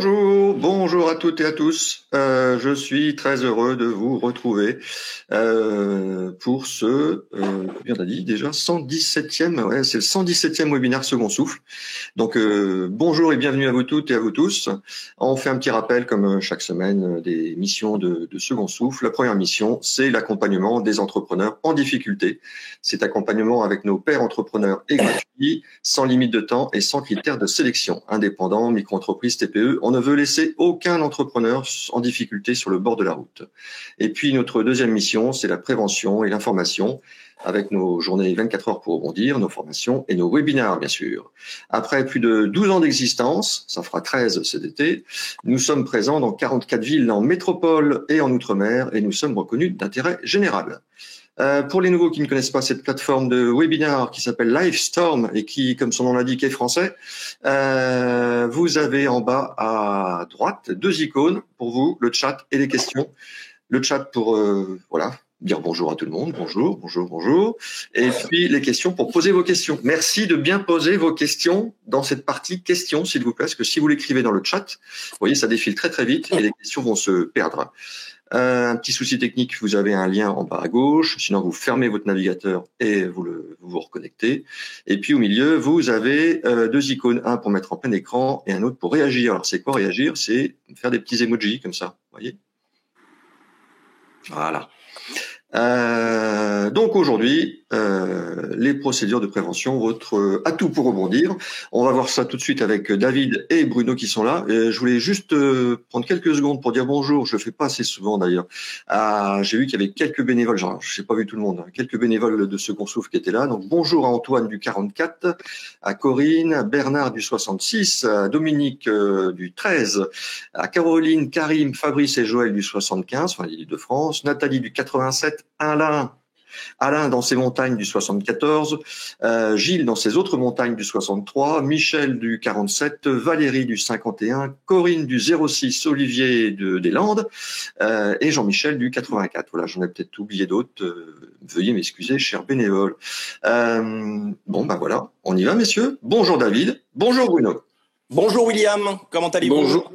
Bonjour à toutes et à tous. Je suis très heureux de vous retrouver pour ce, combien t'as dit déjà, 117e, ouais, c'est le 117e webinaire Second Souffle. Donc bonjour et bienvenue à vous toutes et à vous tous. On fait un petit rappel comme chaque semaine des missions de Second Souffle. La première mission, c'est l'accompagnement des entrepreneurs en difficulté. Cet accompagnement avec nos pairs entrepreneurs est gratuit, sans limite de temps et sans critères de sélection. Indépendants, micro-entreprises, TPE, on ne veut laisser aucun entrepreneur en difficulté sur le bord de la route. Et puis notre deuxième mission, c'est la prévention et l'information, avec nos journées 24 heures pour rebondir, nos formations et nos webinaires, bien sûr. Après plus de 12 ans d'existence, ça fera 13 cet été, nous sommes présents dans 44 villes en métropole et en outre-mer et nous sommes reconnus d'intérêt général. Pour les nouveaux qui ne connaissent pas cette plateforme de webinaire qui s'appelle Livestorm et qui, comme son nom l'indique, est français, vous avez en bas à droite deux icônes pour vous, le chat et les questions. Le chat pour dire bonjour à tout le monde, bonjour. Et puis les questions pour poser vos questions. Merci de bien poser vos questions dans cette partie questions, s'il vous plaît, parce que si vous l'écrivez dans le chat, vous voyez, ça défile très très vite et les questions vont se perdre. Un petit souci technique, vous avez un lien en bas à gauche, sinon vous fermez votre navigateur et vous vous reconnectez. Et puis au milieu, vous avez deux icônes, un pour mettre en plein écran et un autre pour réagir. Alors c'est quoi réagir? C'est faire des petits emojis comme ça, vous voyez? Voilà. Donc aujourd'hui, les procédures de prévention, votre atout pour rebondir. On va voir ça tout de suite avec David et Bruno qui sont là. Je voulais juste prendre quelques secondes pour dire bonjour. Je le fais pas assez souvent d'ailleurs. J'ai vu qu'il y avait quelques bénévoles. Genre, je n'ai pas vu tout le monde. Quelques bénévoles de Second Souffle qui étaient là. Donc bonjour à Antoine du 44, à Corinne, à Bernard du 66, à Dominique du 13, à Caroline, Karim, Fabrice et Joël du 75, enfin l'Île-de-France, Nathalie du 87, Alain dans ses montagnes du 74, Gilles dans ses autres montagnes du 63, Michel du 47, Valérie du 51, Corinne du 06, Olivier des Landes et Jean-Michel du 84. Voilà, j'en ai peut-être oublié d'autres. Veuillez m'excuser, chers bénévoles. Voilà, on y va, messieurs. Bonjour David, bonjour Bruno. Bonjour William, comment allez-vous? Bonjour.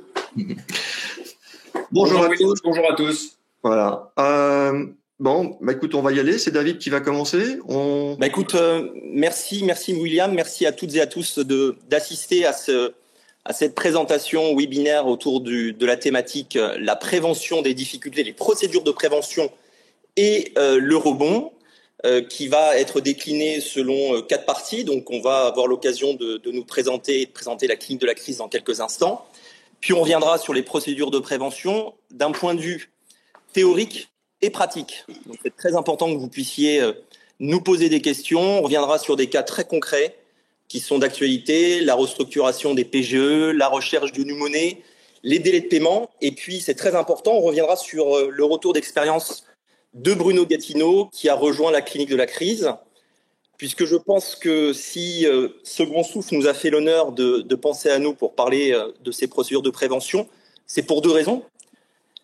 Bonjour à tous. Bonjour à tous. Voilà. Écoute, on va y aller. C'est David qui va commencer. Merci William, merci à toutes et à tous d'assister à cette présentation webinaire autour de la thématique la prévention des difficultés, les procédures de prévention et le rebond, qui va être décliné selon 4 parties. Donc, on va avoir l'occasion de nous présenter et de présenter la clinique de la crise dans quelques instants. Puis, on reviendra sur les procédures de prévention d'un point de vue théorique et pratique. Donc, c'est très important que vous puissiez nous poser des questions. On reviendra sur des cas très concrets qui sont d'actualité, la restructuration des PGE, la recherche d'une monnaie, les délais de paiement. Et puis, c'est très important, on reviendra sur le retour d'expérience de Bruno Gatineau qui a rejoint la clinique de la crise, puisque je pense que si Second Souffle nous a fait l'honneur de penser à nous pour parler de ces procédures de prévention, c'est pour 2 raisons.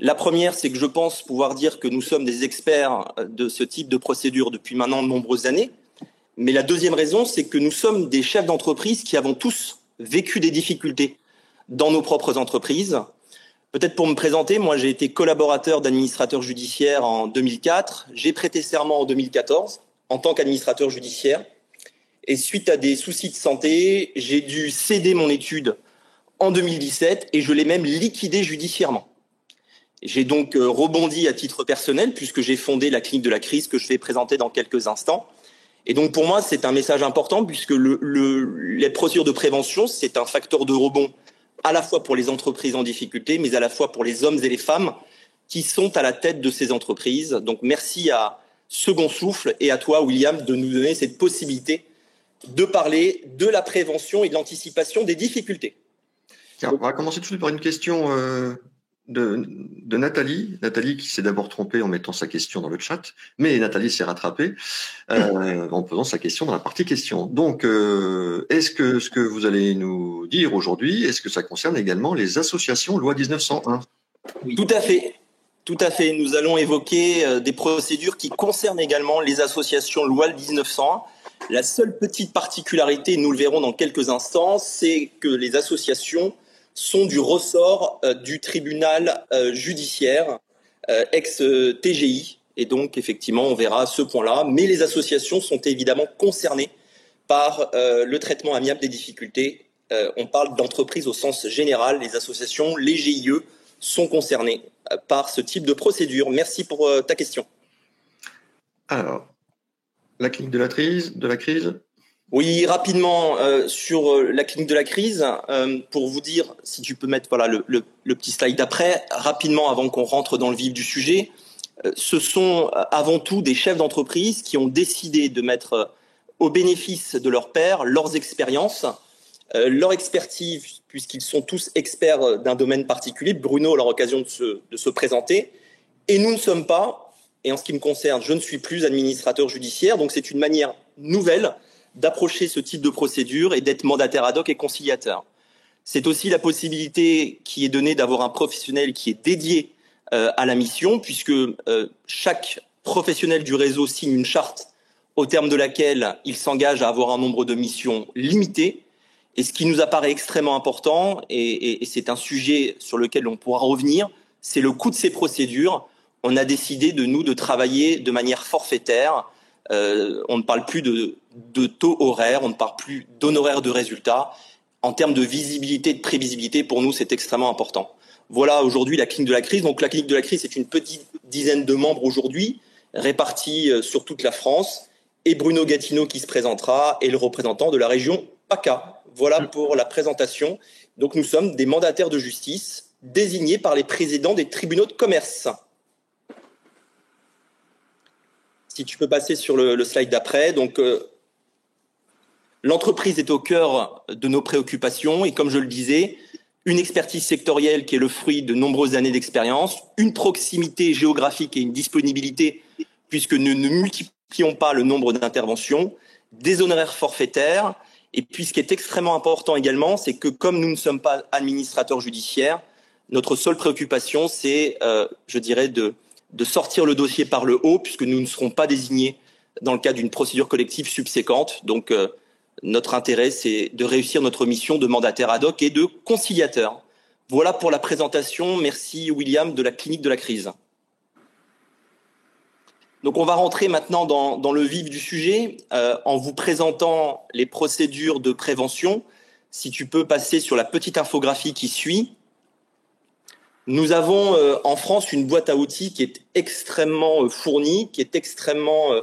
La première, c'est que je pense pouvoir dire que nous sommes des experts de ce type de procédure depuis maintenant de nombreuses années. Mais la deuxième raison, c'est que nous sommes des chefs d'entreprise qui avons tous vécu des difficultés dans nos propres entreprises. Peut-être pour me présenter, moi j'ai été collaborateur d'administrateur judiciaire en 2004. J'ai prêté serment en 2014 en tant qu'administrateur judiciaire. Et suite à des soucis de santé, j'ai dû céder mon étude en 2017 et je l'ai même liquidée judiciairement. J'ai donc rebondi à titre personnel puisque j'ai fondé la clinique de la crise que je vais présenter dans quelques instants. Et donc pour moi, c'est un message important puisque les procédures de prévention, c'est un facteur de rebond à la fois pour les entreprises en difficulté, mais à la fois pour les hommes et les femmes qui sont à la tête de ces entreprises. Donc merci à Second Souffle et à toi, William, de nous donner cette possibilité de parler de la prévention et de l'anticipation des difficultés. On va commencer tout de suite par une question de Nathalie. Nathalie qui s'est d'abord trompée en mettant sa question dans le chat, mais Nathalie s'est rattrapée en posant sa question dans la partie questions. Donc, est-ce que ce que vous allez nous dire aujourd'hui, est-ce que ça concerne également les associations loi 1901? Oui. Tout à fait. Tout à fait. Nous allons évoquer des procédures qui concernent également les associations loi 1901. La seule petite particularité, nous le verrons dans quelques instants, c'est que les associations sont du ressort du tribunal judiciaire ex-TGI. Et donc, effectivement, on verra ce point-là. Mais les associations sont évidemment concernées par le traitement amiable des difficultés. On parle d'entreprises au sens général. Les associations, les GIE sont concernés par ce type de procédure. Merci pour ta question. Alors, la clinique de la crise. Oui, rapidement sur la clinique de la crise, pour vous dire, si tu peux mettre voilà le petit slide d'après, rapidement avant qu'on rentre dans le vif du sujet, ce sont avant tout des chefs d'entreprise qui ont décidé de mettre au bénéfice de leurs pairs leurs expériences, leur expertise, puisqu'ils sont tous experts d'un domaine particulier. Bruno a l'occasion de se présenter, et nous ne sommes pas, et en ce qui me concerne, je ne suis plus administrateur judiciaire, donc c'est une manière nouvelle d'approcher ce type de procédure et d'être mandataire ad hoc et conciliateur. C'est aussi la possibilité qui est donnée d'avoir un professionnel qui est dédié à la mission, puisque chaque professionnel du réseau signe une charte au terme de laquelle il s'engage à avoir un nombre de missions limité. Et ce qui nous apparaît extrêmement important, et c'est un sujet sur lequel on pourra revenir, c'est le coût de ces procédures. On a décidé de travailler de manière forfaitaire. On ne parle plus de taux horaires, on ne parle plus d'honoraires de résultats. En termes de visibilité, de prévisibilité, pour nous, c'est extrêmement important. Voilà aujourd'hui la clinique de la crise. Donc la clinique de la crise, c'est une petite dizaine de membres aujourd'hui, répartis sur toute la France. Et Bruno Gatineau qui se présentera, et le représentant de la région PACA. Voilà pour la présentation. Donc nous sommes des mandataires de justice désignés par les présidents des tribunaux de commerce. Si tu peux passer sur le slide d'après. Donc, l'entreprise est au cœur de nos préoccupations et comme je le disais, une expertise sectorielle qui est le fruit de nombreuses années d'expérience, une proximité géographique et une disponibilité puisque nous ne multiplions pas le nombre d'interventions, des honoraires forfaitaires et puis ce qui est extrêmement important également, c'est que comme nous ne sommes pas administrateurs judiciaires, notre seule préoccupation c'est, je dirais, de sortir le dossier par le haut, puisque nous ne serons pas désignés dans le cadre d'une procédure collective subséquente. Donc, notre intérêt, c'est de réussir notre mission de mandataire ad hoc et de conciliateur. Voilà pour la présentation. Merci, William, de la clinique de la crise. Donc, on va rentrer maintenant dans le vif du sujet en vous présentant les procédures de prévention. Si tu peux passer sur la petite infographie qui suit. Nous avons en France une boîte à outils qui est extrêmement fournie, qui est extrêmement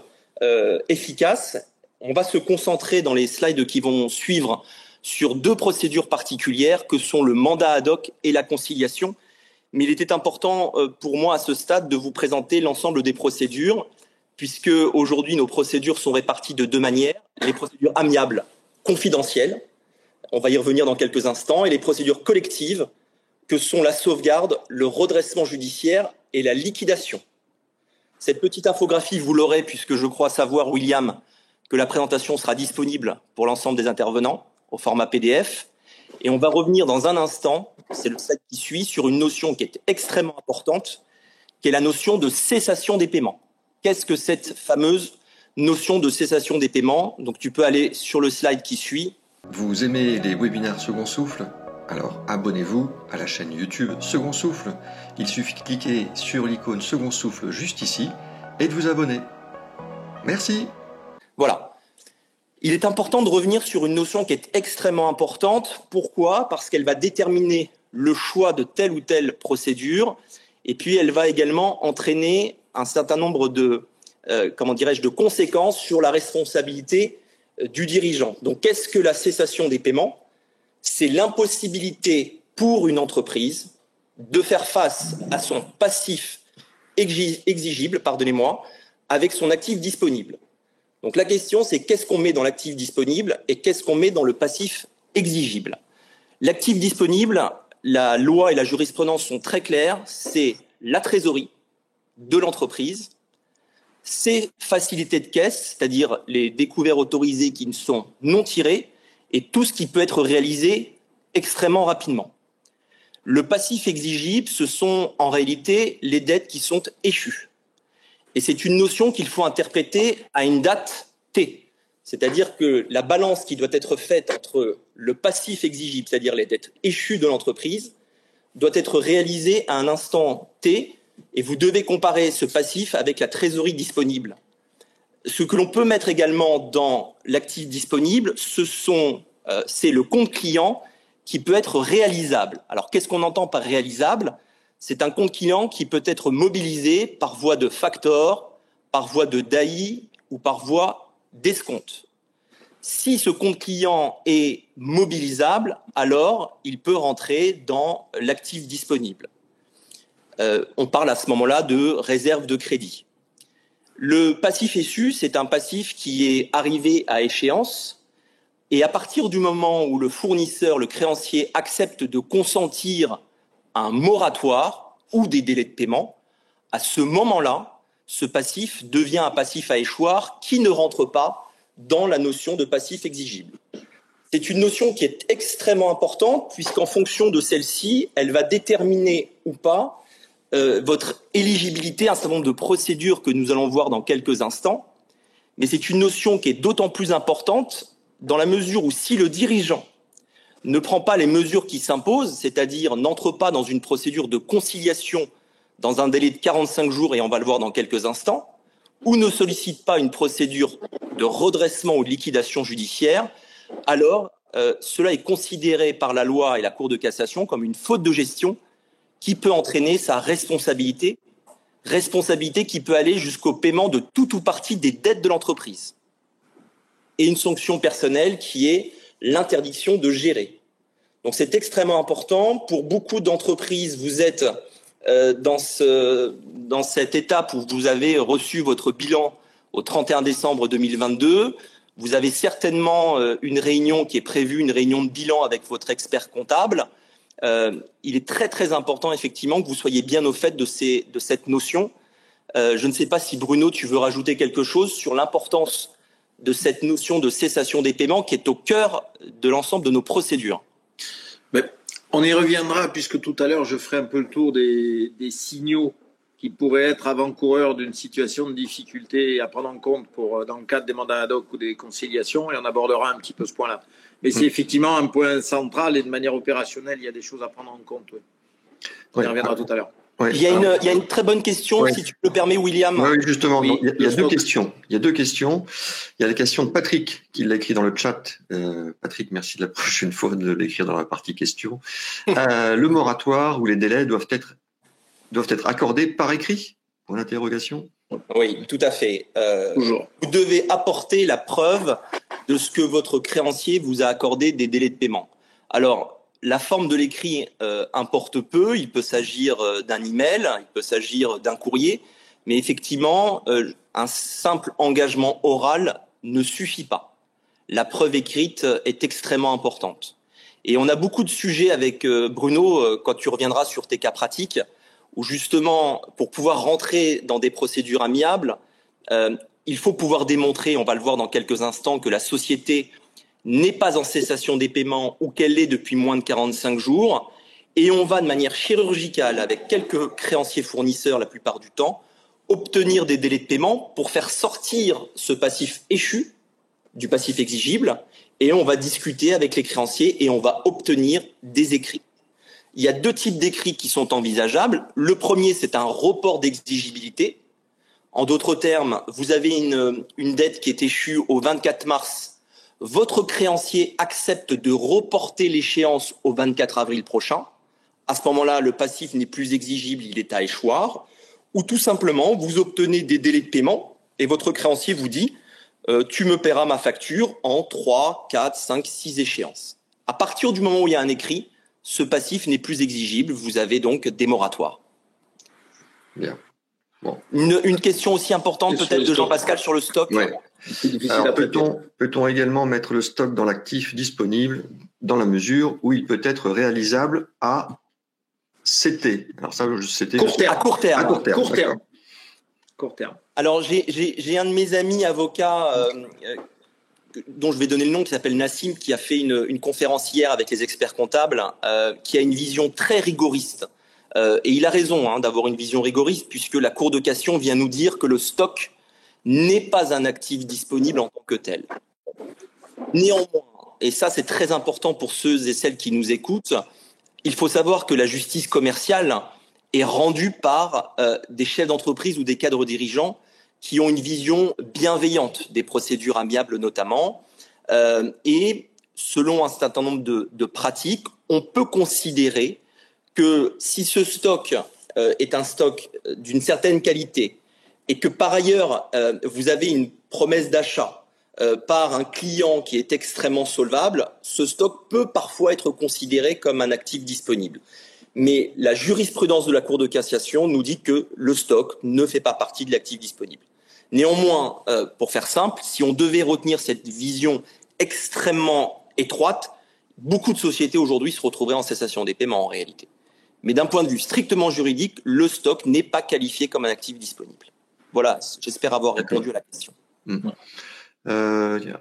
efficace. On va se concentrer dans les slides qui vont suivre sur deux procédures particulières que sont le mandat ad hoc et la conciliation. Mais il était important pour moi à ce stade de vous présenter l'ensemble des procédures, puisque aujourd'hui nos procédures sont réparties de deux manières. Les procédures amiables, confidentielles, on va y revenir dans quelques instants, et les procédures collectives, que sont la sauvegarde, le redressement judiciaire et la liquidation. Cette petite infographie, vous l'aurez, puisque je crois savoir, William, que la présentation sera disponible pour l'ensemble des intervenants au format PDF. Et on va revenir dans un instant, c'est le slide qui suit, sur une notion qui est extrêmement importante, qui est la notion de cessation des paiements. Qu'est-ce que cette fameuse notion de cessation des paiements? Donc tu peux aller sur le slide qui suit. Vous aimez les webinaires Second Souffle? Alors abonnez-vous à la chaîne YouTube Second Souffle. Il suffit de cliquer sur l'icône Second Souffle juste ici et de vous abonner. Merci. Voilà. Il est important de revenir sur une notion qui est extrêmement importante. Pourquoi? Parce qu'elle va déterminer le choix de telle ou telle procédure et puis elle va également entraîner un certain nombre de, de conséquences sur la responsabilité du dirigeant. Donc qu'est-ce que la cessation des paiements? C'est l'impossibilité pour une entreprise de faire face à son passif exigible, avec son actif disponible. Donc la question, c'est qu'est-ce qu'on met dans l'actif disponible et qu'est-ce qu'on met dans le passif exigible. L'actif disponible, la loi et la jurisprudence sont très claires, c'est la trésorerie de l'entreprise, ses facilités de caisse, c'est-à-dire les découverts autorisés qui ne sont non tirés, et tout ce qui peut être réalisé extrêmement rapidement. Le passif exigible, ce sont en réalité les dettes qui sont échues. Et c'est une notion qu'il faut interpréter à une date T. C'est-à-dire que la balance qui doit être faite entre le passif exigible, c'est-à-dire les dettes échues de l'entreprise, doit être réalisé à un instant T et vous devez comparer ce passif avec la trésorerie disponible. Ce que l'on peut mettre également dans l'actif disponible, c'est le compte client qui peut être réalisable. Alors, qu'est-ce qu'on entend par réalisable? C'est un compte client qui peut être mobilisé par voie de factor, par voie de DAI ou par voie d'escompte. Si ce compte client est mobilisable, alors il peut rentrer dans l'actif disponible. On parle à ce moment-là de réserve de crédit. Le passif échu, c'est un passif qui est arrivé à échéance et à partir du moment où le fournisseur, le créancier, accepte de consentir à un moratoire ou des délais de paiement, à ce moment-là, ce passif devient un passif à échoir qui ne rentre pas dans la notion de passif exigible. C'est une notion qui est extrêmement importante puisqu'en fonction de celle-ci, elle va déterminer ou pas votre éligibilité à un certain nombre de procédures que nous allons voir dans quelques instants. Mais c'est une notion qui est d'autant plus importante dans la mesure où si le dirigeant ne prend pas les mesures qui s'imposent, c'est-à-dire n'entre pas dans une procédure de conciliation dans un délai de 45 jours, et on va le voir dans quelques instants, ou ne sollicite pas une procédure de redressement ou de liquidation judiciaire, alors cela est considéré par la loi et la Cour de cassation comme une faute de gestion qui peut entraîner sa responsabilité qui peut aller jusqu'au paiement de tout ou partie des dettes de l'entreprise. Et une sanction personnelle qui est l'interdiction de gérer. Donc c'est extrêmement important. Pour beaucoup d'entreprises, vous êtes dans cette étape où vous avez reçu votre bilan au 31 décembre 2022. Vous avez certainement une réunion qui est prévue, une réunion de bilan avec votre expert comptable. Il est très très important effectivement que vous soyez bien au fait de cette notion. Je ne sais pas si Bruno, tu veux rajouter quelque chose sur l'importance de cette notion de cessation des paiements qui est au cœur de l'ensemble de nos procédures. Mais on y reviendra puisque tout à l'heure je ferai un peu le tour des signaux qui pourraient être avant-coureurs d'une situation de difficulté à prendre en compte dans le cadre des mandats ad hoc ou des conciliations, et on abordera un petit peu ce point-là. Mais c'est effectivement un point central et de manière opérationnelle, il y a des choses à prendre en compte. Oui. On y reviendra tout à l'heure. Ouais. Il y a une très bonne question, si tu me le permets, William. Oui, justement. Oui, il y a deux questions. Il y a deux questions. Il y a la question de Patrick, qui l'a écrit dans le chat. Patrick, merci de la prochaine fois de l'écrire dans la partie questions. Le moratoire ou les délais doivent être accordés par écrit? Pour l'interrogation. Oui, tout à fait. Toujours. Vous devez apporter la preuve de ce que votre créancier vous a accordé des délais de paiement. Alors, la forme de l'écrit importe peu. Il peut s'agir d'un email, il peut s'agir d'un courrier, mais effectivement, un simple engagement oral ne suffit pas. La preuve écrite est extrêmement importante. Et on a beaucoup de sujets avec Bruno, quand tu reviendras sur tes cas pratiques, où justement, pour pouvoir rentrer dans des procédures amiables, il faut pouvoir démontrer, on va le voir dans quelques instants, que la société n'est pas en cessation des paiements ou qu'elle l'est depuis moins de 45 jours. Et on va de manière chirurgicale, avec quelques créanciers fournisseurs la plupart du temps, obtenir des délais de paiement pour faire sortir ce passif échu du passif exigible. Et on va discuter avec les créanciers et on va obtenir des écrits. Il y a deux types d'écrits qui sont envisageables. Le premier, c'est un report d'exigibilité. En d'autres termes, vous avez une dette qui est échue au 24 mars. Votre créancier accepte de reporter l'échéance au 24 avril prochain. À ce moment-là, le passif n'est plus exigible, il est à échoir. Ou tout simplement, vous obtenez des délais de paiement et votre créancier vous dit « tu me paieras ma facture en 3, 4, 5, 6 échéances ». À partir du moment où il y a un écrit, ce passif n'est plus exigible, vous avez donc des moratoires. Bien. Bon. Une question aussi importante peut-être de Jean-Pascal sur le stock. Ouais. Alors, peut-on également mettre le stock dans l'actif disponible dans la mesure où il peut être réalisable à CT? Alors ça, c'était à court terme. Court terme. Alors j'ai un de mes amis avocats dont je vais donner le nom, qui s'appelle Nassim, qui a fait une conférence hier avec les experts comptables, qui a une vision très rigoriste. Et il a raison d'avoir une vision rigoriste, puisque la Cour de cassation vient nous dire que le stock n'est pas un actif disponible en tant que tel. Néanmoins, et ça c'est très important pour ceux et celles qui nous écoutent, il faut savoir que la justice commerciale est rendue par des chefs d'entreprise ou des cadres dirigeants qui ont une vision bienveillante des procédures amiables notamment. Et selon un certain nombre de pratiques, on peut considérer que si ce stock est un stock d'une certaine qualité et que par ailleurs vous avez une promesse d'achat par un client qui est extrêmement solvable, ce stock peut parfois être considéré comme un actif disponible. Mais la jurisprudence de la Cour de cassation nous dit que le stock ne fait pas partie de l'actif disponible. Néanmoins, pour faire simple, si on devait retenir cette vision extrêmement étroite, beaucoup de sociétés aujourd'hui se retrouveraient en cessation des paiements en réalité. Mais d'un point de vue strictement juridique, le stock n'est pas qualifié comme un actif disponible. Voilà, j'espère avoir répondu à la question.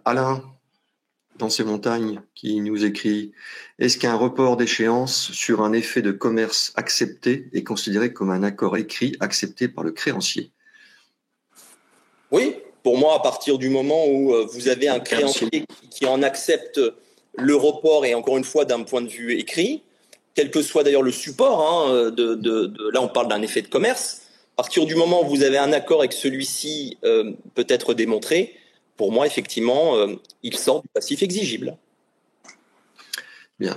Alain, dans ces montagnes, qui nous écrit « Est-ce qu'un report d'échéance sur un effet de commerce accepté est considéré comme un accord écrit accepté par le créancier ?» Oui, pour moi, à partir du moment où vous avez un créancier qui en accepte le report, et encore une fois d'un point de vue écrit, quel que soit d'ailleurs le support, là on parle d'un effet de commerce, à partir du moment où vous avez un accord et que celui-ci peut être démontré, pour moi, effectivement, il sort du passif exigible. Bien.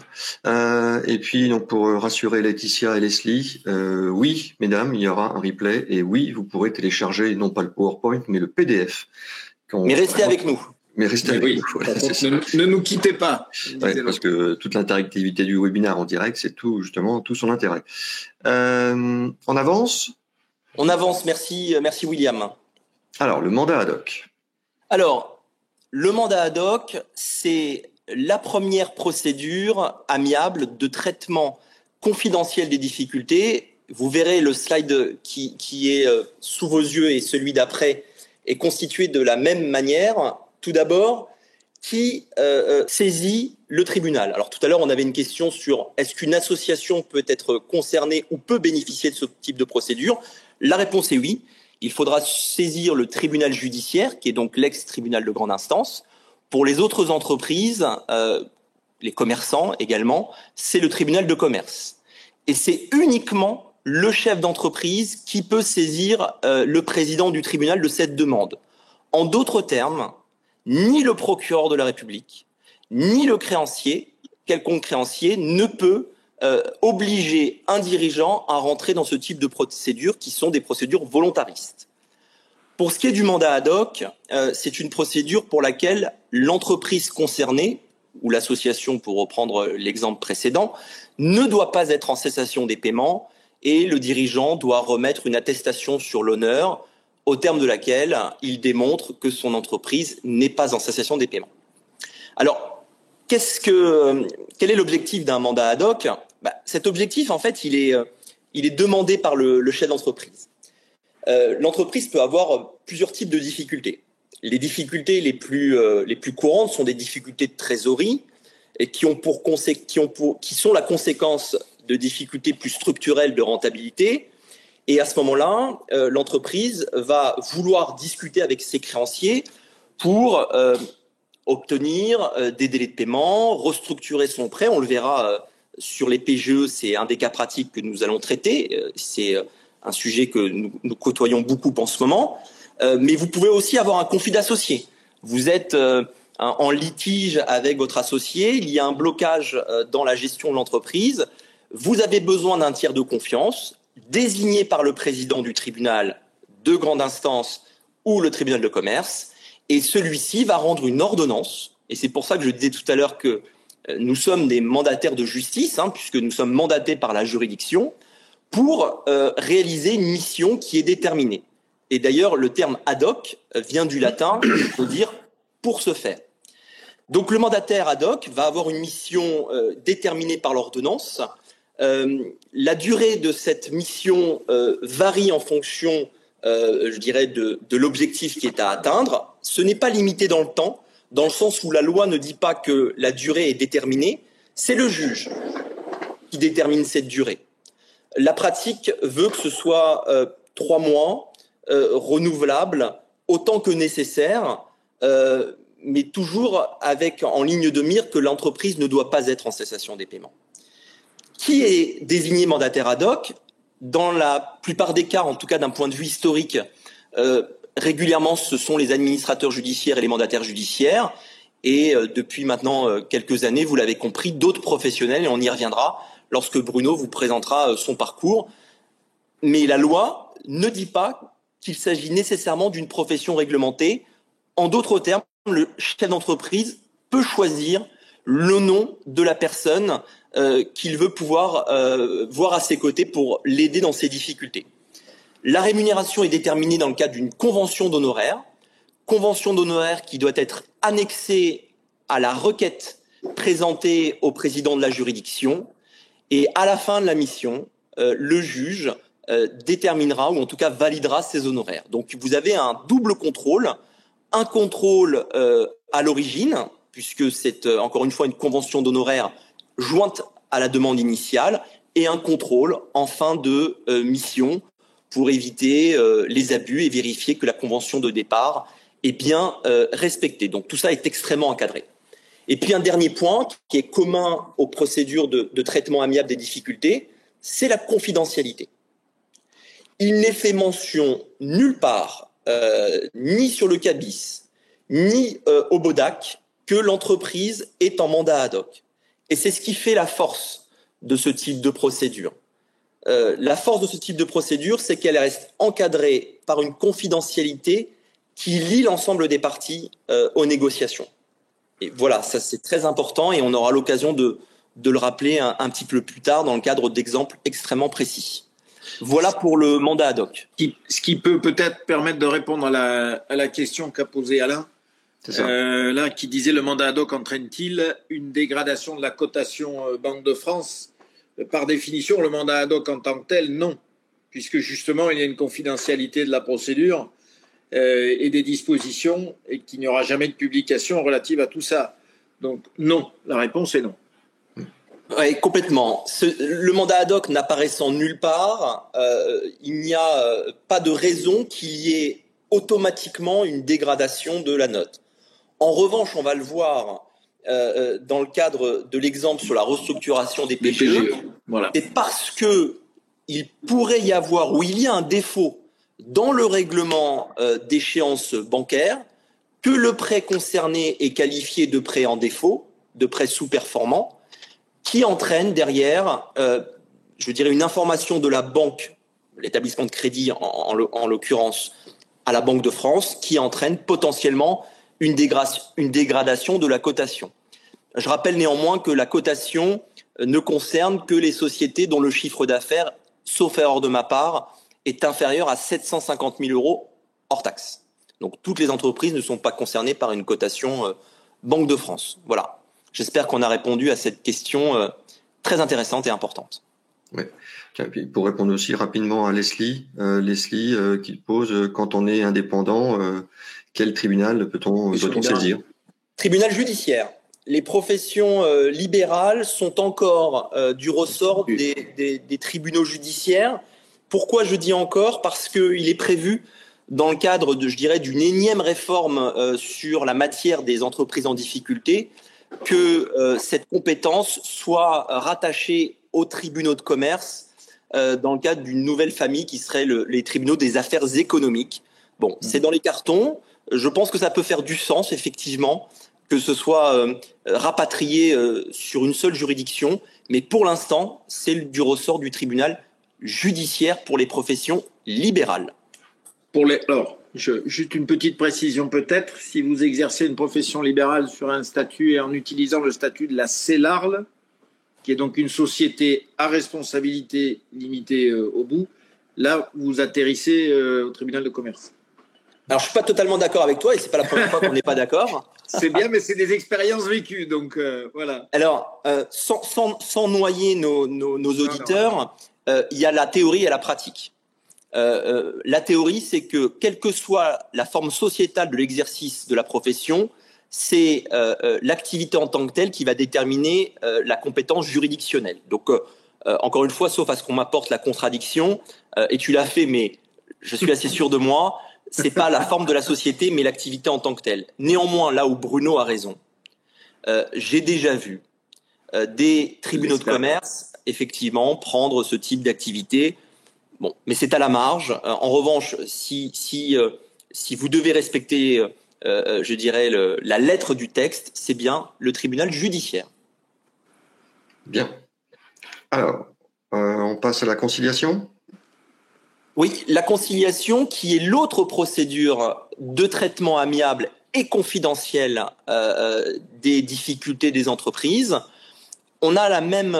Et puis, donc, pour rassurer Laetitia et Leslie, oui, mesdames, il y aura un replay et oui, vous pourrez télécharger non pas le PowerPoint, mais le PDF. Mais restez avec nous. Mais restez avec nous. Voilà, ne nous quittez pas. Ouais, parce que toute l'interactivité du webinaire en direct, c'est tout, justement, tout son intérêt. On avance ? On avance, merci William. Alors, le mandat ad hoc. Alors, le mandat ad hoc, c'est la première procédure amiable de traitement confidentiel des difficultés. Vous verrez le slide qui est sous vos yeux et celui d'après est constitué de la même manière. Tout d'abord, qui saisit le tribunal. Alors tout à l'heure, on avait une question sur est-ce qu'une association peut être concernée ou peut bénéficier de ce type de procédure. La réponse est oui. Il faudra saisir le tribunal judiciaire, qui est donc l'ex-tribunal de grande instance. Pour les autres entreprises, les commerçants également, c'est le tribunal de commerce. Et c'est uniquement le chef d'entreprise qui peut saisir le président du tribunal de cette demande. En d'autres termes, ni le procureur de la République, ni le créancier, quelconque créancier, ne peut obliger un dirigeant à rentrer dans ce type de procédures qui sont des procédures volontaristes. Pour ce qui est du mandat ad hoc, c'est une procédure pour laquelle l'entreprise concernée, ou l'association pour reprendre l'exemple précédent, ne doit pas être en cessation des paiements et le dirigeant doit remettre une attestation sur l'honneur au terme de laquelle il démontre que son entreprise n'est pas en cessation des paiements. Alors, quel est l'objectif d'un mandat ad hoc ? Cet objectif, en fait, il est demandé par le chef d'entreprise. L'entreprise peut avoir plusieurs types de difficultés. Les difficultés les plus courantes sont des difficultés de trésorerie et qui sont la conséquence de difficultés plus structurelles de rentabilité. Et à ce moment-là, l'entreprise va vouloir discuter avec ses créanciers pour obtenir des délais de paiement, restructurer son prêt. On le verra sur les PGE, c'est un des cas pratiques que nous allons traiter. C'est un sujet que nous côtoyons beaucoup en ce moment. Mais vous pouvez aussi avoir un conflit d'associés. Vous êtes en litige avec votre associé, il y a un blocage dans la gestion de l'entreprise. Vous avez besoin d'un tiers de confiance désigné par le président du tribunal de grande instance ou le tribunal de commerce, et celui-ci va rendre une ordonnance. Et c'est pour ça que je disais tout à l'heure que nous sommes des mandataires de justice, puisque nous sommes mandatés par la juridiction, pour réaliser une mission qui est déterminée. Et d'ailleurs, le terme ad hoc vient du latin, pour dire pour ce faire. Donc le mandataire ad hoc va avoir une mission déterminée par l'ordonnance. La durée de cette mission varie en fonction, je dirais, de l'objectif qui est à atteindre. Ce n'est pas limité dans le temps, dans le sens où la loi ne dit pas que la durée est déterminée. C'est le juge qui détermine cette durée. La pratique veut que ce soit 3 mois, renouvelable autant que nécessaire, mais toujours avec en ligne de mire que l'entreprise ne doit pas être en cessation des paiements. Qui est désigné mandataire ad hoc? Dans la plupart des cas, en tout cas d'un point de vue historique, régulièrement, ce sont les administrateurs judiciaires et les mandataires judiciaires. Et depuis maintenant quelques années, vous l'avez compris, d'autres professionnels, et on y reviendra lorsque Bruno vous présentera son parcours. Mais la loi ne dit pas qu'il s'agit nécessairement d'une profession réglementée. En d'autres termes, le chef d'entreprise peut choisir le nom de la personne qu'il veut pouvoir voir à ses côtés pour l'aider dans ses difficultés. La rémunération est déterminée dans le cadre d'une convention d'honoraires qui doit être annexée à la requête présentée au président de la juridiction. Et à la fin de la mission, le juge déterminera, ou en tout cas validera ces honoraires. Donc vous avez un double contrôle, un contrôle à l'origine, puisque c'est encore une fois une convention d'honoraires jointe à la demande initiale, et un contrôle en fin de mission pour éviter les abus et vérifier que la convention de départ est bien respectée. Donc tout ça est extrêmement encadré. Et puis un dernier point qui est commun aux procédures de traitement amiable des difficultés, c'est la confidentialité. Il n'est fait mention nulle part, ni sur le CABIS, ni au BODAC, que l'entreprise est en mandat ad hoc. Et c'est ce qui fait la force de ce type de procédure. La force de ce type de procédure, c'est qu'elle reste encadrée par une confidentialité qui lie l'ensemble des parties aux négociations. Et voilà, ça c'est très important et on aura l'occasion de le rappeler un petit peu plus tard dans le cadre d'exemples extrêmement précis. Voilà pour le mandat ad hoc. Ce qui peut peut-être permettre de répondre à la question qu'a posée Alain, là, qui disait le mandat ad hoc entraîne-t-il une dégradation de la cotation Banque de France? Par définition, le mandat ad hoc en tant que tel, non, puisque justement il y a une confidentialité de la procédure et des dispositions et qu'il n'y aura jamais de publication relative à tout ça. Donc non, la réponse est non. Oui, complètement. Le mandat ad hoc n'apparaissant nulle part, il n'y a pas de raison qu'il y ait automatiquement une dégradation de la note. En revanche, on va le voir dans le cadre de l'exemple sur la restructuration des PGE, voilà. C'est parce que il pourrait y avoir, ou il y a un défaut dans le règlement d'échéance bancaire, que le prêt concerné est qualifié de prêt en défaut, de prêt sous-performant, qui entraîne derrière, je dirais, une information de la banque, l'établissement de crédit en l'occurrence, à la Banque de France, qui entraîne potentiellement une dégradation de la cotation. Je rappelle néanmoins que la cotation ne concerne que les sociétés dont le chiffre d'affaires, sauf erreur de ma part, est inférieur à 750 000 euros hors taxe. Donc toutes les entreprises ne sont pas concernées par une cotation Banque de France. Voilà. J'espère qu'on a répondu à cette question très intéressante et importante. Oui. Pour répondre aussi rapidement à Leslie, qui pose quand on est indépendant, quel tribunal doit-on saisir? Tribunal judiciaire. Les professions libérales sont encore du ressort des tribunaux judiciaires. Pourquoi je dis encore? Parce qu'il est prévu dans le cadre de, je dirais, d'une énième réforme sur la matière des entreprises en difficulté, que cette compétence soit rattachée aux tribunaux de commerce dans le cadre d'une nouvelle famille qui serait les tribunaux des affaires économiques. Bon, c'est dans les cartons. Je pense que ça peut faire du sens, effectivement, que ce soit rapatrié sur une seule juridiction. Mais pour l'instant, c'est du ressort du tribunal judiciaire pour les professions libérales. Alors, juste une petite précision peut-être. Si vous exercez une profession libérale sur un statut et en utilisant le statut de la CELARL, qui est donc une société à responsabilité limitée au bout, là, vous atterrissez au tribunal de commerce. Alors, je ne suis pas totalement d'accord avec toi et ce n'est pas la première fois qu'on n'est pas d'accord. C'est bien, mais c'est des expériences vécues, donc voilà. Alors, sans noyer nos auditeurs, il y a la théorie et la pratique. La théorie, c'est que quelle que soit la forme sociétale de l'exercice de la profession, c'est l'activité en tant que telle qui va déterminer la compétence juridictionnelle. Donc, encore une fois, sauf à ce qu'on m'apporte la contradiction, et tu l'as fait, mais je suis assez sûr de moi, c'est pas la forme de la société, mais l'activité en tant que telle. Néanmoins, là où Bruno a raison, j'ai déjà vu des tribunaux de commerce, effectivement, prendre ce type d'activité. Bon, mais c'est à la marge. En revanche, si vous devez respecter, je dirais, la lettre du texte, c'est bien le tribunal judiciaire. Bien. Alors, on passe à la conciliation. Oui, la conciliation, qui est l'autre procédure de traitement amiable et confidentiel des difficultés des entreprises. On a la même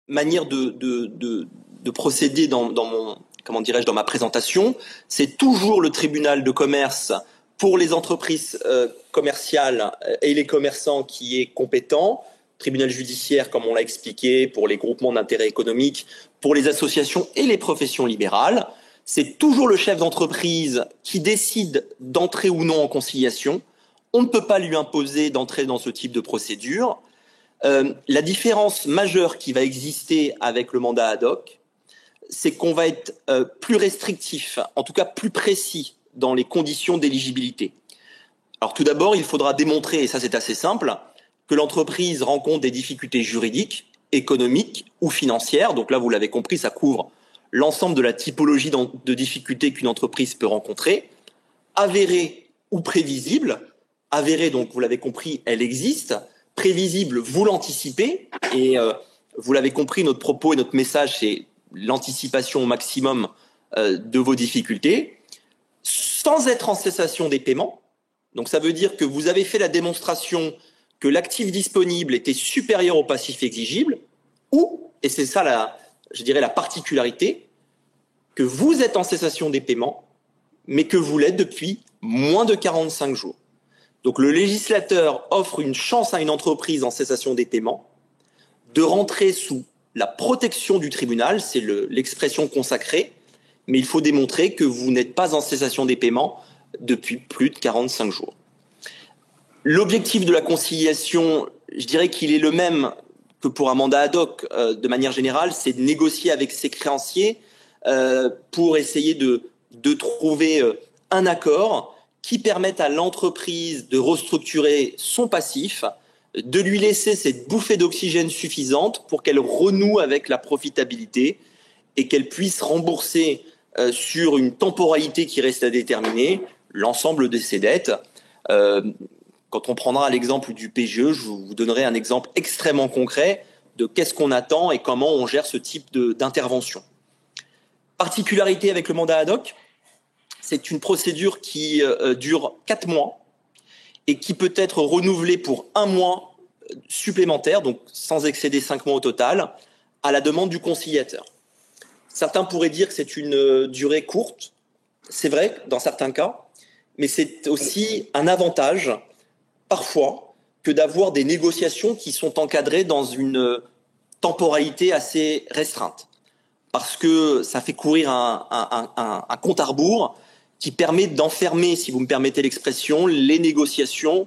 manière de procéder dans ma présentation. C'est toujours le tribunal de commerce pour les entreprises commerciales et les commerçants qui est compétent. Tribunal judiciaire, comme on l'a expliqué, pour les groupements d'intérêt économique, pour les associations et les professions libérales. C'est toujours le chef d'entreprise qui décide d'entrer ou non en conciliation. On ne peut pas lui imposer d'entrer dans ce type de procédure. La différence majeure qui va exister avec le mandat ad hoc, c'est qu'on va être plus restrictif, en tout cas plus précis dans les conditions d'éligibilité. Alors tout d'abord, il faudra démontrer, et ça c'est assez simple, que l'entreprise rencontre des difficultés juridiques, économiques ou financières. Donc là, vous l'avez compris, ça couvre l'ensemble de la typologie de difficultés qu'une entreprise peut rencontrer, avérée ou prévisible. Avérée, donc vous l'avez compris, elle existe. Prévisible, vous l'anticipez. Et vous l'avez compris, notre propos et notre message, c'est l'anticipation au maximum de vos difficultés, sans être en cessation des paiements. Donc ça veut dire que vous avez fait la démonstration que l'actif disponible était supérieur au passif exigible, ou, et c'est ça la particularité, que vous êtes en cessation des paiements, mais que vous l'êtes depuis moins de 45 jours. Donc le législateur offre une chance à une entreprise en cessation des paiements de rentrer sous la protection du tribunal, c'est l'expression consacrée, mais il faut démontrer que vous n'êtes pas en cessation des paiements depuis plus de 45 jours. L'objectif de la conciliation, je dirais qu'il est le même que pour un mandat ad hoc de manière générale, c'est de négocier avec ses créanciers pour essayer de trouver un accord qui permette à l'entreprise de restructurer son passif, de lui laisser cette bouffée d'oxygène suffisante pour qu'elle renoue avec la profitabilité et qu'elle puisse rembourser sur une temporalité qui reste à déterminer l'ensemble de ses dettes. Quand on prendra l'exemple du PGE, je vous donnerai un exemple extrêmement concret de qu'est-ce qu'on attend et comment on gère ce type d'intervention. Particularité avec le mandat ad hoc, c'est une procédure qui dure 4 mois et qui peut être renouvelée pour 1 mois supplémentaire, donc sans excéder 5 mois au total, à la demande du conciliateur. Certains pourraient dire que c'est une durée courte, c'est vrai dans certains cas, mais c'est aussi un avantage parfois que d'avoir des négociations qui sont encadrées dans une temporalité assez restreinte. Parce que ça fait courir un compte à rebours qui permet d'enfermer, si vous me permettez l'expression, les négociations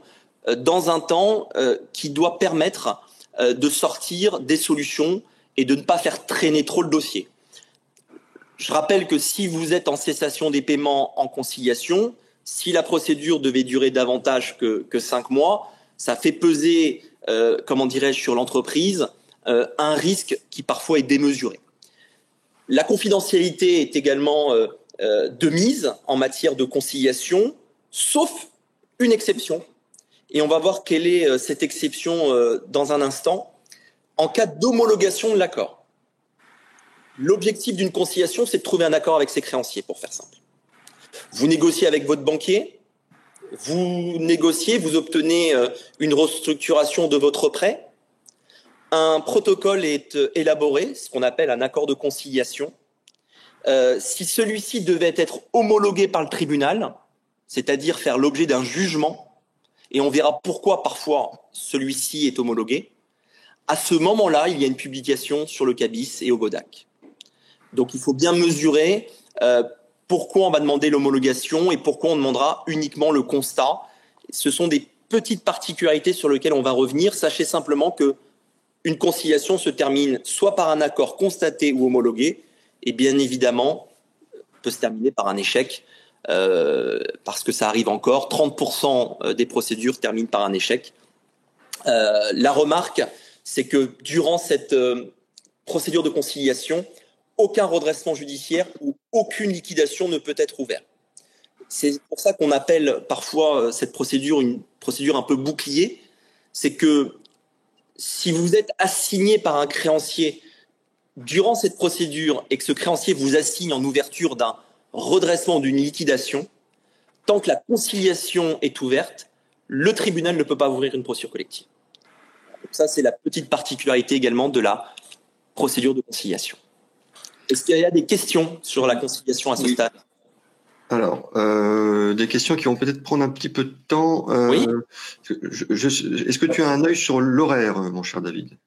dans un temps qui doit permettre de sortir des solutions et de ne pas faire traîner trop le dossier. Je rappelle que si vous êtes en cessation des paiements en conciliation, si la procédure devait durer davantage que 5 mois, ça fait peser, sur l'entreprise un risque qui parfois est démesuré. La confidentialité est également de mise en matière de conciliation, sauf une exception. Et on va voir quelle est cette exception dans un instant. En cas d'homologation de l'accord. L'objectif d'une conciliation, c'est de trouver un accord avec ses créanciers, pour faire simple. Vous négociez avec votre banquier, vous négociez, vous obtenez une restructuration de votre prêt. Un protocole est élaboré, ce qu'on appelle un accord de conciliation. Si celui-ci devait être homologué par le tribunal, c'est-à-dire faire l'objet d'un jugement, et on verra pourquoi parfois celui-ci est homologué, à ce moment-là, il y a une publication sur le CABIS et au BODAC. Donc il faut bien mesurer pourquoi on va demander l'homologation et pourquoi on demandera uniquement le constat. Ce sont des petites particularités sur lesquelles on va revenir. Sachez simplement qu'une conciliation se termine soit par un accord constaté ou homologué, et bien évidemment peut se terminer par un échec parce que ça arrive encore. 30% des procédures terminent par un échec. La remarque, c'est que durant cette procédure de conciliation, aucun redressement judiciaire ou aucune liquidation ne peut être ouvert. C'est pour ça qu'on appelle parfois cette procédure une procédure un peu bouclier. C'est que si vous êtes assigné par un créancier durant cette procédure et que ce créancier vous assigne en ouverture d'un redressement, d'une liquidation, tant que la conciliation est ouverte, le tribunal ne peut pas ouvrir une procédure collective. Donc ça, c'est la petite particularité également de la procédure de conciliation. Est-ce qu'il y a des questions sur la conciliation à ce stade ? Alors, des questions qui vont peut-être prendre un petit peu de temps. Oui. Est-ce que tu as un œil sur l'horaire, mon cher David ?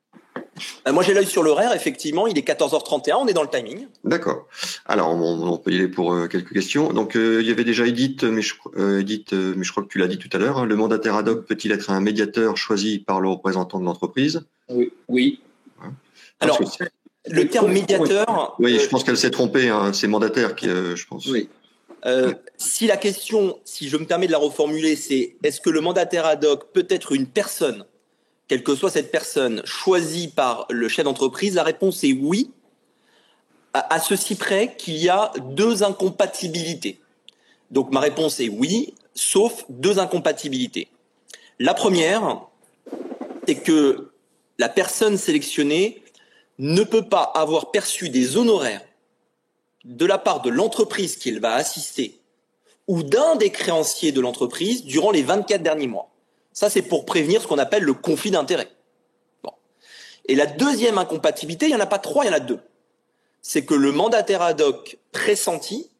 Moi, j'ai l'œil sur l'horaire, effectivement. Il est 14h31, on est dans le timing. D'accord. Alors, on peut y aller pour quelques questions. Donc, il y avait déjà Edith, mais je crois que tu l'as dit tout à l'heure. Hein, le mandataire ad hoc peut-il être un médiateur choisi par le représentant de l'entreprise ? Oui. Alors, le terme médiateur… Oui, je pense qu'elle s'est trompée. Hein, c'est mandataire qui, je pense. Oui. Si la question, si je me permets de la reformuler, c'est est-ce que le mandataire ad hoc peut être une personne, quelle que soit cette personne, choisie par le chef d'entreprise? La réponse est oui, à ceci près qu'il y a 2 incompatibilités. Donc ma réponse est oui, sauf 2 incompatibilités. La première, c'est que la personne sélectionnée ne peut pas avoir perçu des honoraires de la part de l'entreprise qu'il va assister ou d'un des créanciers de l'entreprise durant les 24 derniers mois. Ça, c'est pour prévenir ce qu'on appelle le conflit d'intérêts. Bon. Et la deuxième incompatibilité, il n'y en a pas 3, il y en a 2. C'est que le mandataire ad hoc pressenti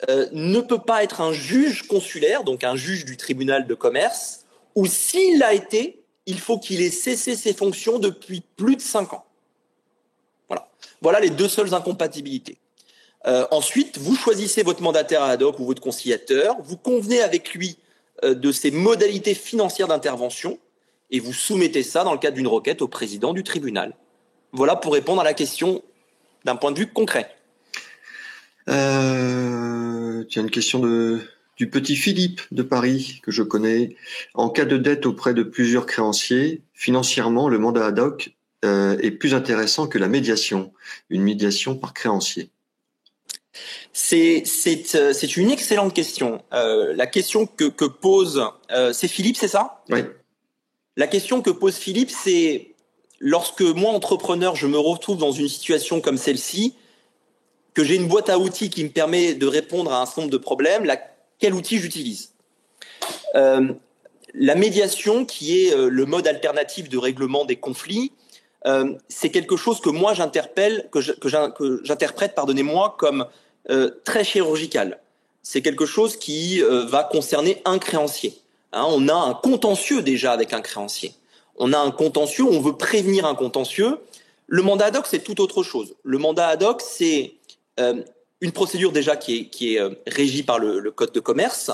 ne peut pas être un juge consulaire, donc un juge du tribunal de commerce, ou s'il l'a été, il faut qu'il ait cessé ses fonctions depuis plus de 5 ans. Voilà les 2 seules incompatibilités. Ensuite, vous choisissez votre mandataire ad hoc ou votre conciliateur, vous convenez avec lui de ses modalités financières d'intervention et vous soumettez ça dans le cadre d'une requête au président du tribunal. Voilà pour répondre à la question d'un point de vue concret. Tu as une question du petit Philippe de Paris que je connais. En cas de dette auprès de plusieurs créanciers, financièrement, le mandat ad hoc est plus intéressant que la médiation, une médiation par créancier. C'est une excellente question. La question que pose… c'est Philippe, c'est ça ? Oui. La question que pose Philippe, c'est lorsque moi, entrepreneur, je me retrouve dans une situation comme celle-ci, que j'ai une boîte à outils qui me permet de répondre à un certain nombre de problèmes, quel outil j'utilise ? La médiation, qui est le mode alternatif de règlement des conflits, c'est quelque chose que moi j'interprète, pardonnez-moi, comme très chirurgical. C'est quelque chose qui va concerner un créancier. Hein, on a un contentieux déjà avec un créancier. On a un contentieux, on veut prévenir un contentieux. Le mandat ad hoc, c'est tout autre chose. Le mandat ad hoc, c'est une procédure déjà qui est régie par le Code de commerce.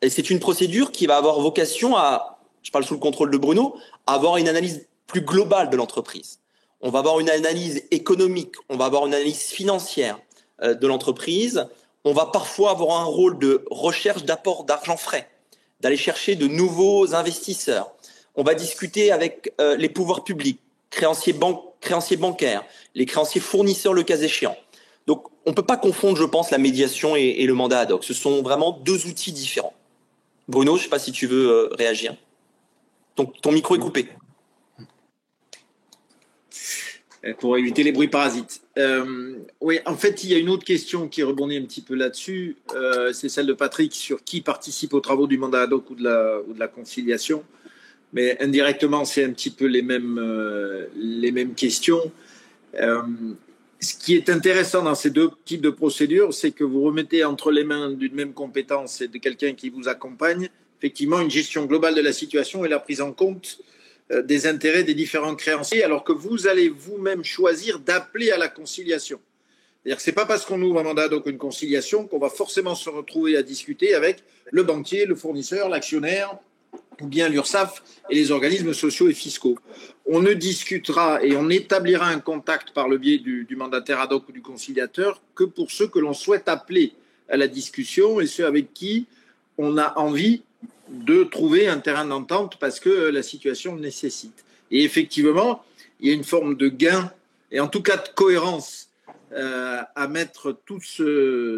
Et c'est une procédure qui va avoir vocation à, je parle sous le contrôle de Bruno, à avoir une analyse plus globale de l'entreprise. On va avoir une analyse économique, on va avoir une analyse financière de l'entreprise. On va parfois avoir un rôle de recherche d'apport d'argent frais, d'aller chercher de nouveaux investisseurs. On va discuter avec les pouvoirs publics, créanciers bancaires, les créanciers fournisseurs le cas échéant. Donc, on ne peut pas confondre, je pense, la médiation et le mandat ad hoc. Ce sont vraiment 2 outils différents. Bruno, je ne sais pas si tu veux réagir. Ton micro est coupé. Pour éviter les bruits parasites. Oui, en fait, il y a une autre question qui rebondit un petit peu là-dessus. C'est celle de Patrick sur qui participe aux travaux du mandat ad hoc ou de la conciliation. Mais indirectement, c'est un petit peu les mêmes questions. Ce qui est intéressant dans ces 2 types de procédures, c'est que vous remettez entre les mains d'une même compétence et de quelqu'un qui vous accompagne, effectivement, une gestion globale de la situation et la prise en compte des intérêts des différents créanciers, alors que vous allez vous-même choisir d'appeler à la conciliation. C'est-à-dire que ce n'est pas parce qu'on ouvre un mandat ad hoc ou une conciliation qu'on va forcément se retrouver à discuter avec le banquier, le fournisseur, l'actionnaire, ou bien l'URSSAF et les organismes sociaux et fiscaux. On ne discutera et on établira un contact par le biais du mandataire ad hoc ou du conciliateur que pour ceux que l'on souhaite appeler à la discussion et ceux avec qui on a envie de trouver un terrain d'entente parce que la situation le nécessite. Et effectivement, il y a une forme de gain et en tout cas de cohérence à mettre toute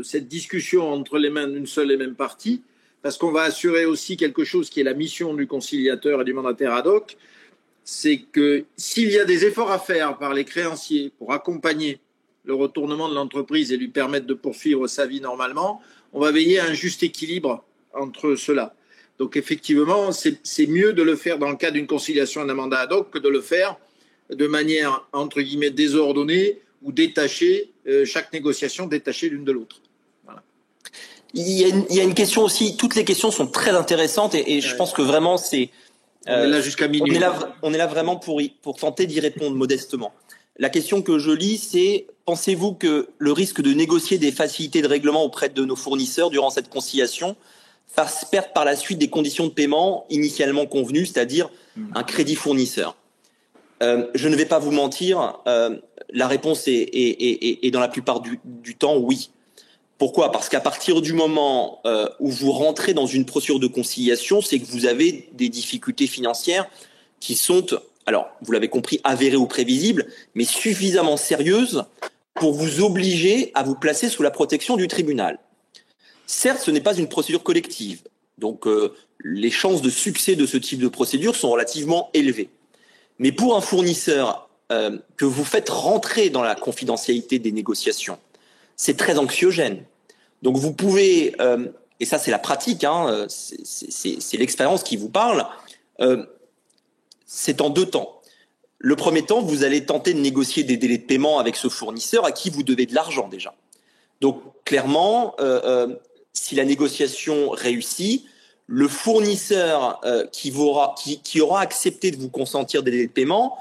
cette discussion entre les mains d'une seule et même partie, parce qu'on va assurer aussi quelque chose qui est la mission du conciliateur et du mandataire ad hoc, c'est que s'il y a des efforts à faire par les créanciers pour accompagner le retournement de l'entreprise et lui permettre de poursuivre sa vie normalement, on va veiller à un juste équilibre entre cela. Donc effectivement, c'est mieux de le faire dans le cadre d'une conciliation et d'un mandat ad hoc que de le faire de manière, entre guillemets, désordonnée ou détachée, chaque négociation détachée l'une de l'autre. Voilà. Il y a une question aussi, toutes les questions sont très intéressantes et je pense que vraiment c'est... on est là jusqu'à minuit. On est là vraiment pour tenter d'y répondre modestement. La question que je lis, c'est pensez-vous que le risque de négocier des facilités de règlement auprès de nos fournisseurs durant cette conciliation fasse perdre par la suite des conditions de paiement initialement convenues, c'est-à-dire un crédit fournisseur? Je ne vais pas vous mentir, la réponse est dans la plupart du temps oui. Pourquoi? Parce qu'à partir du moment où vous rentrez dans une procédure de conciliation, c'est que vous avez des difficultés financières qui sont, alors vous l'avez compris, avérées ou prévisibles, mais suffisamment sérieuses pour vous obliger à vous placer sous la protection du tribunal. Certes, ce n'est pas une procédure collective, donc les chances de succès de ce type de procédure sont relativement élevées. Mais pour un fournisseur que vous faites rentrer dans la confidentialité des négociations, c'est très anxiogène. Donc vous pouvez, et ça c'est la pratique, hein, c'est l'expérience qui vous parle, c'est en deux temps. Le premier temps, vous allez tenter de négocier des délais de paiement avec ce fournisseur à qui vous devez de l'argent déjà. Donc clairement, si la négociation réussit, le fournisseur qui aura accepté de vous consentir des délais de paiement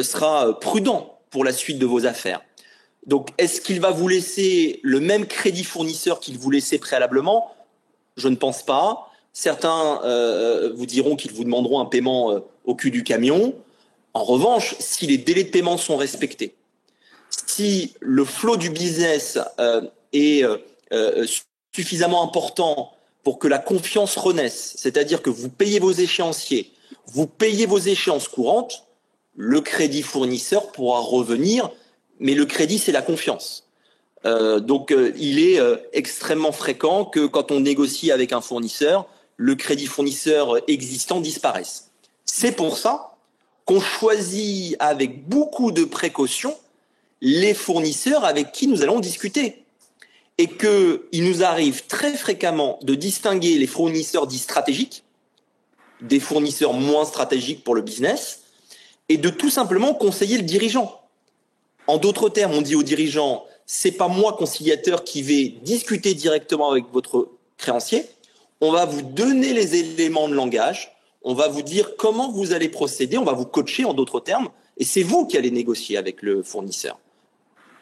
sera prudent pour la suite de vos affaires. Donc, est-ce qu'il va vous laisser le même crédit fournisseur qu'il vous laissait préalablement? Je ne pense pas. Certains vous diront qu'ils vous demanderont un paiement au cul du camion. En revanche, si les délais de paiement sont respectés, si le flot du business est suffisamment important pour que la confiance renaisse, c'est-à-dire que vous payez vos échéanciers, vous payez vos échéances courantes, le crédit fournisseur pourra revenir, mais le crédit, c'est la confiance. Donc, il est extrêmement fréquent que quand on négocie avec un fournisseur, le crédit fournisseur existant disparaisse. C'est pour ça qu'on choisit avec beaucoup de précaution les fournisseurs avec qui nous allons discuter. Et qu'il nous arrive très fréquemment de distinguer les fournisseurs dits stratégiques des fournisseurs moins stratégiques pour le business et de tout simplement conseiller le dirigeant. En d'autres termes, on dit au dirigeant, c'est pas moi, conciliateur, qui vais discuter directement avec votre créancier. On va vous donner les éléments de langage, on va vous dire comment vous allez procéder, on va vous coacher en d'autres termes, et c'est vous qui allez négocier avec le fournisseur.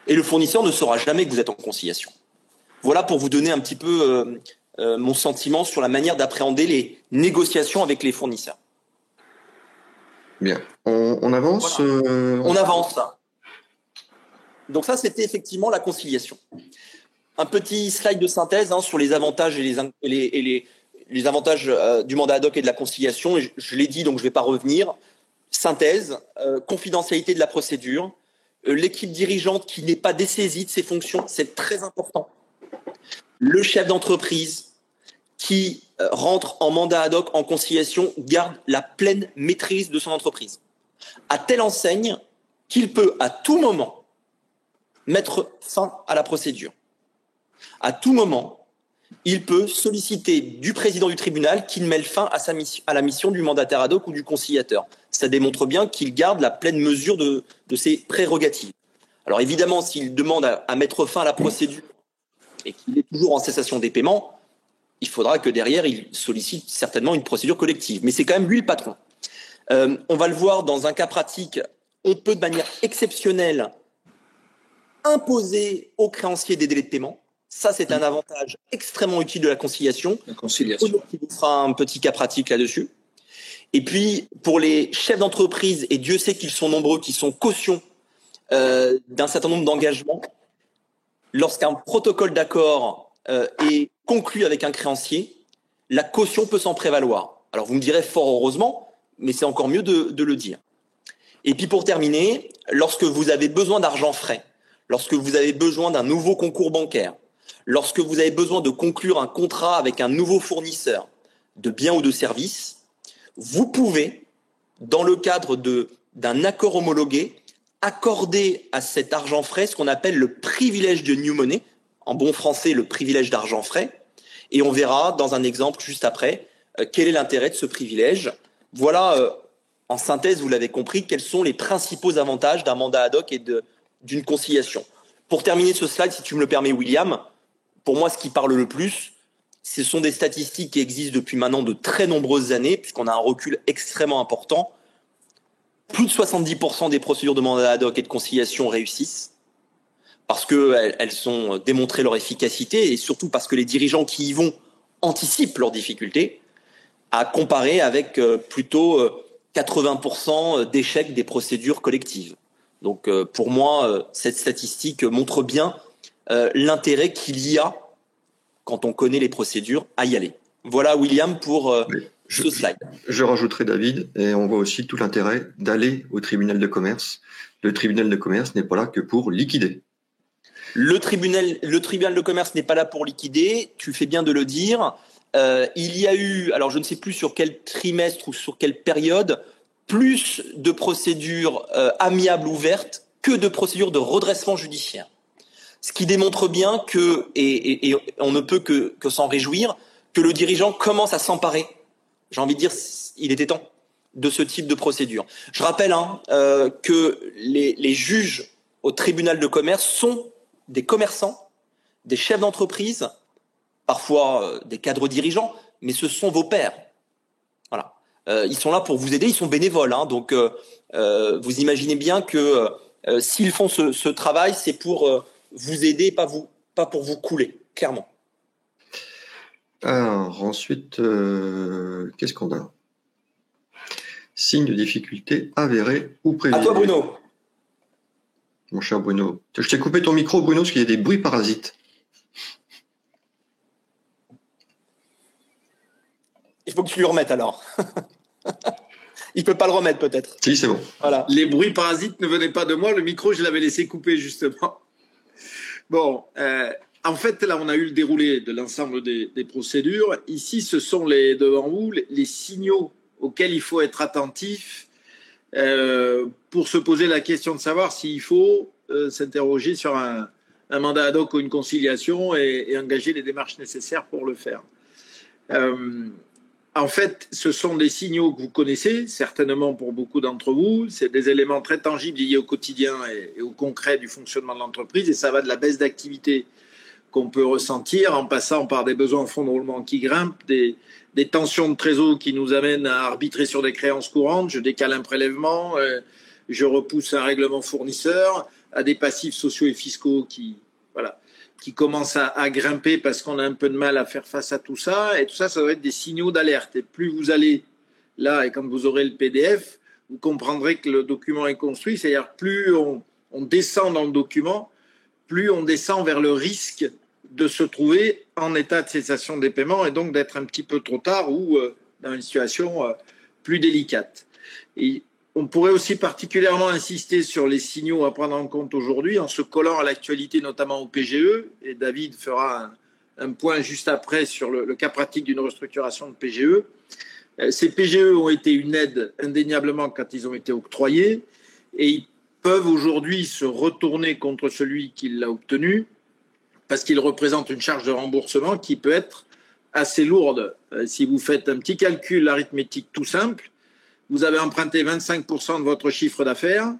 Et le fournisseur ne saura jamais que vous êtes en conciliation. Voilà pour vous donner un petit peu mon sentiment sur la manière d'appréhender les négociations avec les fournisseurs. Bien. On avance voilà. On avance. Donc ça, c'était effectivement la conciliation. Un petit slide de synthèse sur les avantages et les avantages du mandat ad hoc et de la conciliation. Je l'ai dit, donc je ne vais pas revenir. Synthèse, confidentialité de la procédure, l'équipe dirigeante qui n'est pas dessaisie de ses fonctions, c'est très important. Le chef d'entreprise qui rentre en mandat ad hoc, en conciliation, garde la pleine maîtrise de son entreprise. À telle enseigne qu'il peut à tout moment mettre fin à la procédure. À tout moment, il peut solliciter du président du tribunal qu'il mette fin à la mission du mandataire ad hoc ou du conciliateur. Ça démontre bien qu'il garde la pleine mesure de ses prérogatives. Alors évidemment, s'il demande à mettre fin à la procédure et qu'il est toujours en cessation des paiements, il faudra que derrière, il sollicite certainement une procédure collective. Mais c'est quand même lui le patron. On va le voir dans un cas pratique. On peut de manière exceptionnelle imposer aux créanciers des délais de paiement. Ça, c'est un avantage extrêmement utile de la conciliation. La conciliation. On vous fera un petit cas pratique là-dessus. Et puis, pour les chefs d'entreprise, et Dieu sait qu'ils sont nombreux, qui sont cautions d'un certain nombre d'engagements, lorsqu'un protocole d'accord est conclu avec un créancier, la caution peut s'en prévaloir. Alors vous me direz fort heureusement, mais c'est encore mieux de le dire. Et puis pour terminer, lorsque vous avez besoin d'argent frais, lorsque vous avez besoin d'un nouveau concours bancaire, lorsque vous avez besoin de conclure un contrat avec un nouveau fournisseur de biens ou de services, vous pouvez, dans le cadre d'un accord homologué, accorder à cet argent frais ce qu'on appelle le privilège de new money, en bon français le privilège d'argent frais, et on verra dans un exemple juste après quel est l'intérêt de ce privilège. Voilà, en synthèse, vous l'avez compris, quels sont les principaux avantages d'un mandat ad hoc et d'une conciliation. Pour terminer ce slide, si tu me le permets, William, pour moi, ce qui parle le plus, ce sont des statistiques qui existent depuis maintenant de très nombreuses années, puisqu'on a un recul extrêmement important. Plus de 70% des procédures de mandat ad hoc et de conciliation réussissent, parce qu'elles ont démontré leur efficacité, et surtout parce que les dirigeants qui y vont anticipent leurs difficultés, à comparer avec plutôt 80% d'échecs des procédures collectives. Donc pour moi, cette statistique montre bien l'intérêt qu'il y a, quand on connaît les procédures, à y aller. Voilà, William, pour ce slide. Je rajouterai, David, et on voit aussi tout l'intérêt d'aller au tribunal de commerce. Le tribunal de commerce n'est pas là que pour liquider. Le tribunal de commerce n'est pas là pour liquider, tu fais bien de le dire. Il y a eu, alors je ne sais plus sur quel trimestre ou sur quelle période, plus de procédures amiables ouvertes que de procédures de redressement judiciaire. Ce qui démontre bien que, et on ne peut que s'en réjouir, que le dirigeant commence à s'emparer, j'ai envie de dire, il était temps, de ce type de procédure. Je rappelle que les juges au tribunal de commerce sont des commerçants, des chefs d'entreprise, parfois des cadres dirigeants, mais ce sont vos pairs. Voilà. Ils sont là pour vous aider, ils sont bénévoles. Donc, vous imaginez bien que s'ils font ce travail, c'est pour vous aider, pas pour vous couler, clairement. Alors, ensuite, qu'est-ce qu'on a? Signe de difficulté avérée ou prévisible. À toi, Bruno. Mon cher Bruno. Je t'ai coupé ton micro, Bruno, parce qu'il y a des bruits parasites. Il faut que tu lui remettes alors. Il peut pas le remettre peut-être. Si, c'est bon. Voilà. Les bruits parasites ne venaient pas de moi. Le micro, je l'avais laissé couper justement. Bon, en fait, là, on a eu le déroulé de l'ensemble des procédures. Ici, ce sont devant vous les signaux auxquels il faut être attentif pour se poser la question de savoir s'il faut s'interroger sur un mandat ad hoc ou une conciliation et engager les démarches nécessaires pour le faire. En fait, ce sont des signaux que vous connaissez, certainement pour beaucoup d'entre vous. C'est des éléments très tangibles liés au quotidien et au concret du fonctionnement de l'entreprise. Et ça va de la baisse d'activité qu'on peut ressentir en passant par des besoins en fonds de roulement qui grimpent, des tensions de trésor qui nous amènent à arbitrer sur des créances courantes. Je décale un prélèvement, je repousse un règlement fournisseur, à des passifs sociaux et fiscaux qui commencent à grimper parce qu'on a un peu de mal à faire face à tout ça. Et tout ça, ça doit être des signaux d'alerte. Et plus vous allez là, et quand vous aurez le PDF, vous comprendrez que le document est construit. C'est-à-dire plus on descend dans le document, plus on descend vers le risque de se trouver en état de cessation des paiements et donc d'être un petit peu trop tard ou dans une situation plus délicate. Et on pourrait aussi particulièrement insister sur les signaux à prendre en compte aujourd'hui en se collant à l'actualité, notamment au PGE. Et David fera un point juste après sur le cas pratique d'une restructuration de PGE. Ces PGE ont été une aide indéniablement quand ils ont été octroyés et ils peuvent aujourd'hui se retourner contre celui qui l'a obtenu parce qu'ils représentent une charge de remboursement qui peut être assez lourde. Si vous faites un petit calcul arithmétique tout simple, vous avez emprunté 25% de votre chiffre d'affaires.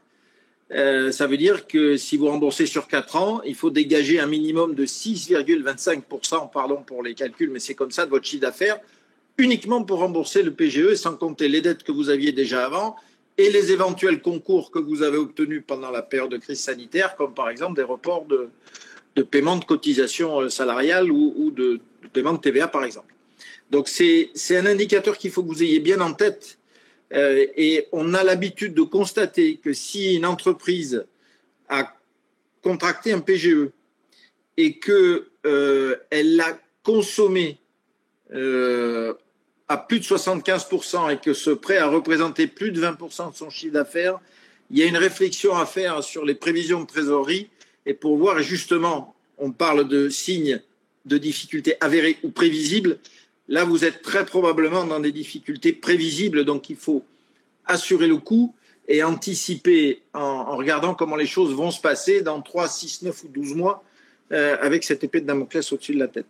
Ça veut dire que si vous remboursez sur 4 ans, il faut dégager un minimum de 6,25%, pardon pour les calculs, mais c'est comme ça, de votre chiffre d'affaires, uniquement pour rembourser le PGE, sans compter les dettes que vous aviez déjà avant et les éventuels concours que vous avez obtenus pendant la période de crise sanitaire, comme par exemple des reports de paiement de cotisation salariale ou de paiement de TVA, par exemple. Donc, c'est un indicateur qu'il faut que vous ayez bien en tête. Et on a l'habitude de constater que si une entreprise a contracté un PGE et que elle l'a consommé à plus de 75% et que ce prêt a représenté plus de 20% de son chiffre d'affaires, il y a une réflexion à faire sur les prévisions de trésorerie et pour voir justement, on parle de signes de difficultés avérées ou prévisibles. Là, vous êtes très probablement dans des difficultés prévisibles, donc il faut assurer le coup et anticiper en regardant comment les choses vont se passer dans 3, 6, 9 ou 12 mois avec cette épée de Damoclès au-dessus de la tête.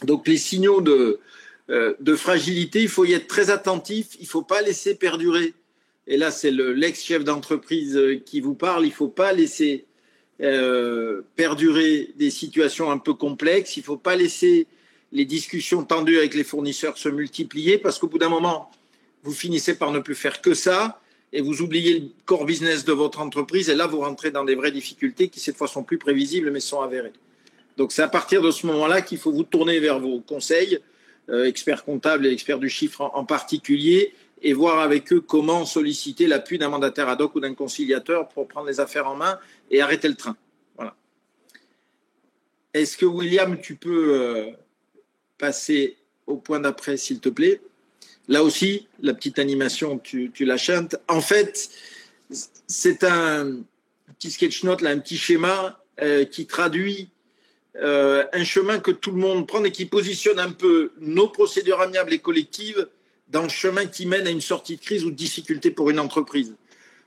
Donc les signaux de fragilité, il faut y être très attentif, il ne faut pas laisser perdurer. Et là, c'est l'ex-chef d'entreprise qui vous parle, il ne faut pas laisser perdurer des situations un peu complexes, il ne faut pas laisser les discussions tendues avec les fournisseurs se multiplier parce qu'au bout d'un moment, vous finissez par ne plus faire que ça et vous oubliez le core business de votre entreprise et là, vous rentrez dans des vraies difficultés qui, cette fois, sont plus prévisibles mais sont avérées. Donc, c'est à partir de ce moment-là qu'il faut vous tourner vers vos conseils, experts comptables et experts du chiffre en particulier, et voir avec eux comment solliciter l'appui d'un mandataire ad hoc ou d'un conciliateur pour prendre les affaires en main et arrêter le train. Voilà. Est-ce que, William, tu peux passer au point d'après, s'il te plaît? Là aussi, la petite animation, tu la chantes. En fait, c'est un petit sketch note, là, un petit schéma qui traduit un chemin que tout le monde prend et qui positionne un peu nos procédures amiables et collectives dans le chemin qui mène à une sortie de crise ou de difficulté pour une entreprise.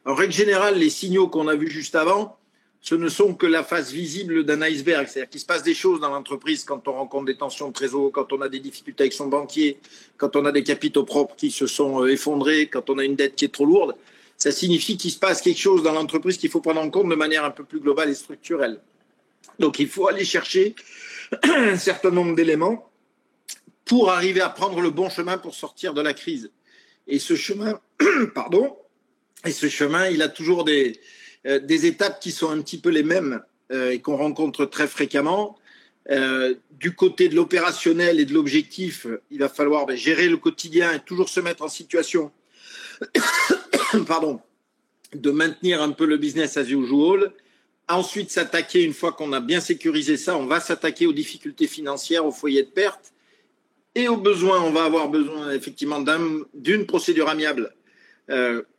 En règle générale, les signaux qu'on a vus juste avant, ce ne sont que la face visible d'un iceberg. C'est-à-dire qu'il se passe des choses dans l'entreprise quand on rencontre des tensions de trésor, quand on a des difficultés avec son banquier, quand on a des capitaux propres qui se sont effondrés, quand on a une dette qui est trop lourde. Ça signifie qu'il se passe quelque chose dans l'entreprise qu'il faut prendre en compte de manière un peu plus globale et structurelle. Donc, il faut aller chercher un certain nombre d'éléments pour arriver à prendre le bon chemin pour sortir de la crise. Et ce chemin, il a toujours des étapes qui sont un petit peu les mêmes et qu'on rencontre très fréquemment. Du côté de l'opérationnel et de l'objectif, il va falloir gérer le quotidien et toujours se mettre en situation de maintenir un peu le business as usual. Ensuite, s'attaquer, une fois qu'on a bien sécurisé ça, on va s'attaquer aux difficultés financières, aux foyers de perte. Et au besoin, on va avoir besoin effectivement d'une procédure amiable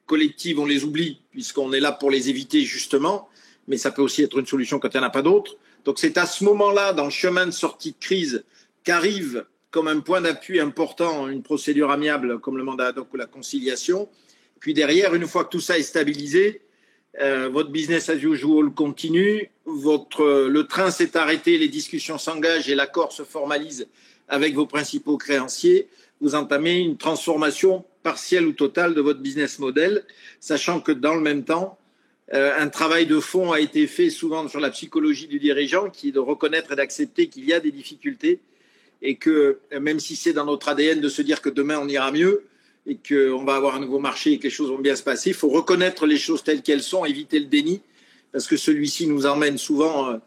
collective, on les oublie, puisqu'on est là pour les éviter justement, mais ça peut aussi être une solution quand il n'y en a pas d'autres. Donc c'est à ce moment-là, dans le chemin de sortie de crise, qu'arrive comme un point d'appui important une procédure amiable comme le mandat ad hoc ou la conciliation. Puis derrière, une fois que tout ça est stabilisé, votre business as usual continue, le train s'est arrêté, les discussions s'engagent et l'accord se formalise avec vos principaux créanciers, vous entamez une transformation partielle ou totale de votre business model, sachant que dans le même temps, un travail de fond a été fait souvent sur la psychologie du dirigeant, qui est de reconnaître et d'accepter qu'il y a des difficultés et que même si c'est dans notre ADN de se dire que demain on ira mieux et qu'on va avoir un nouveau marché et que les choses vont bien se passer, il faut reconnaître les choses telles qu'elles sont, éviter le déni, parce que celui-ci nous emmène souvent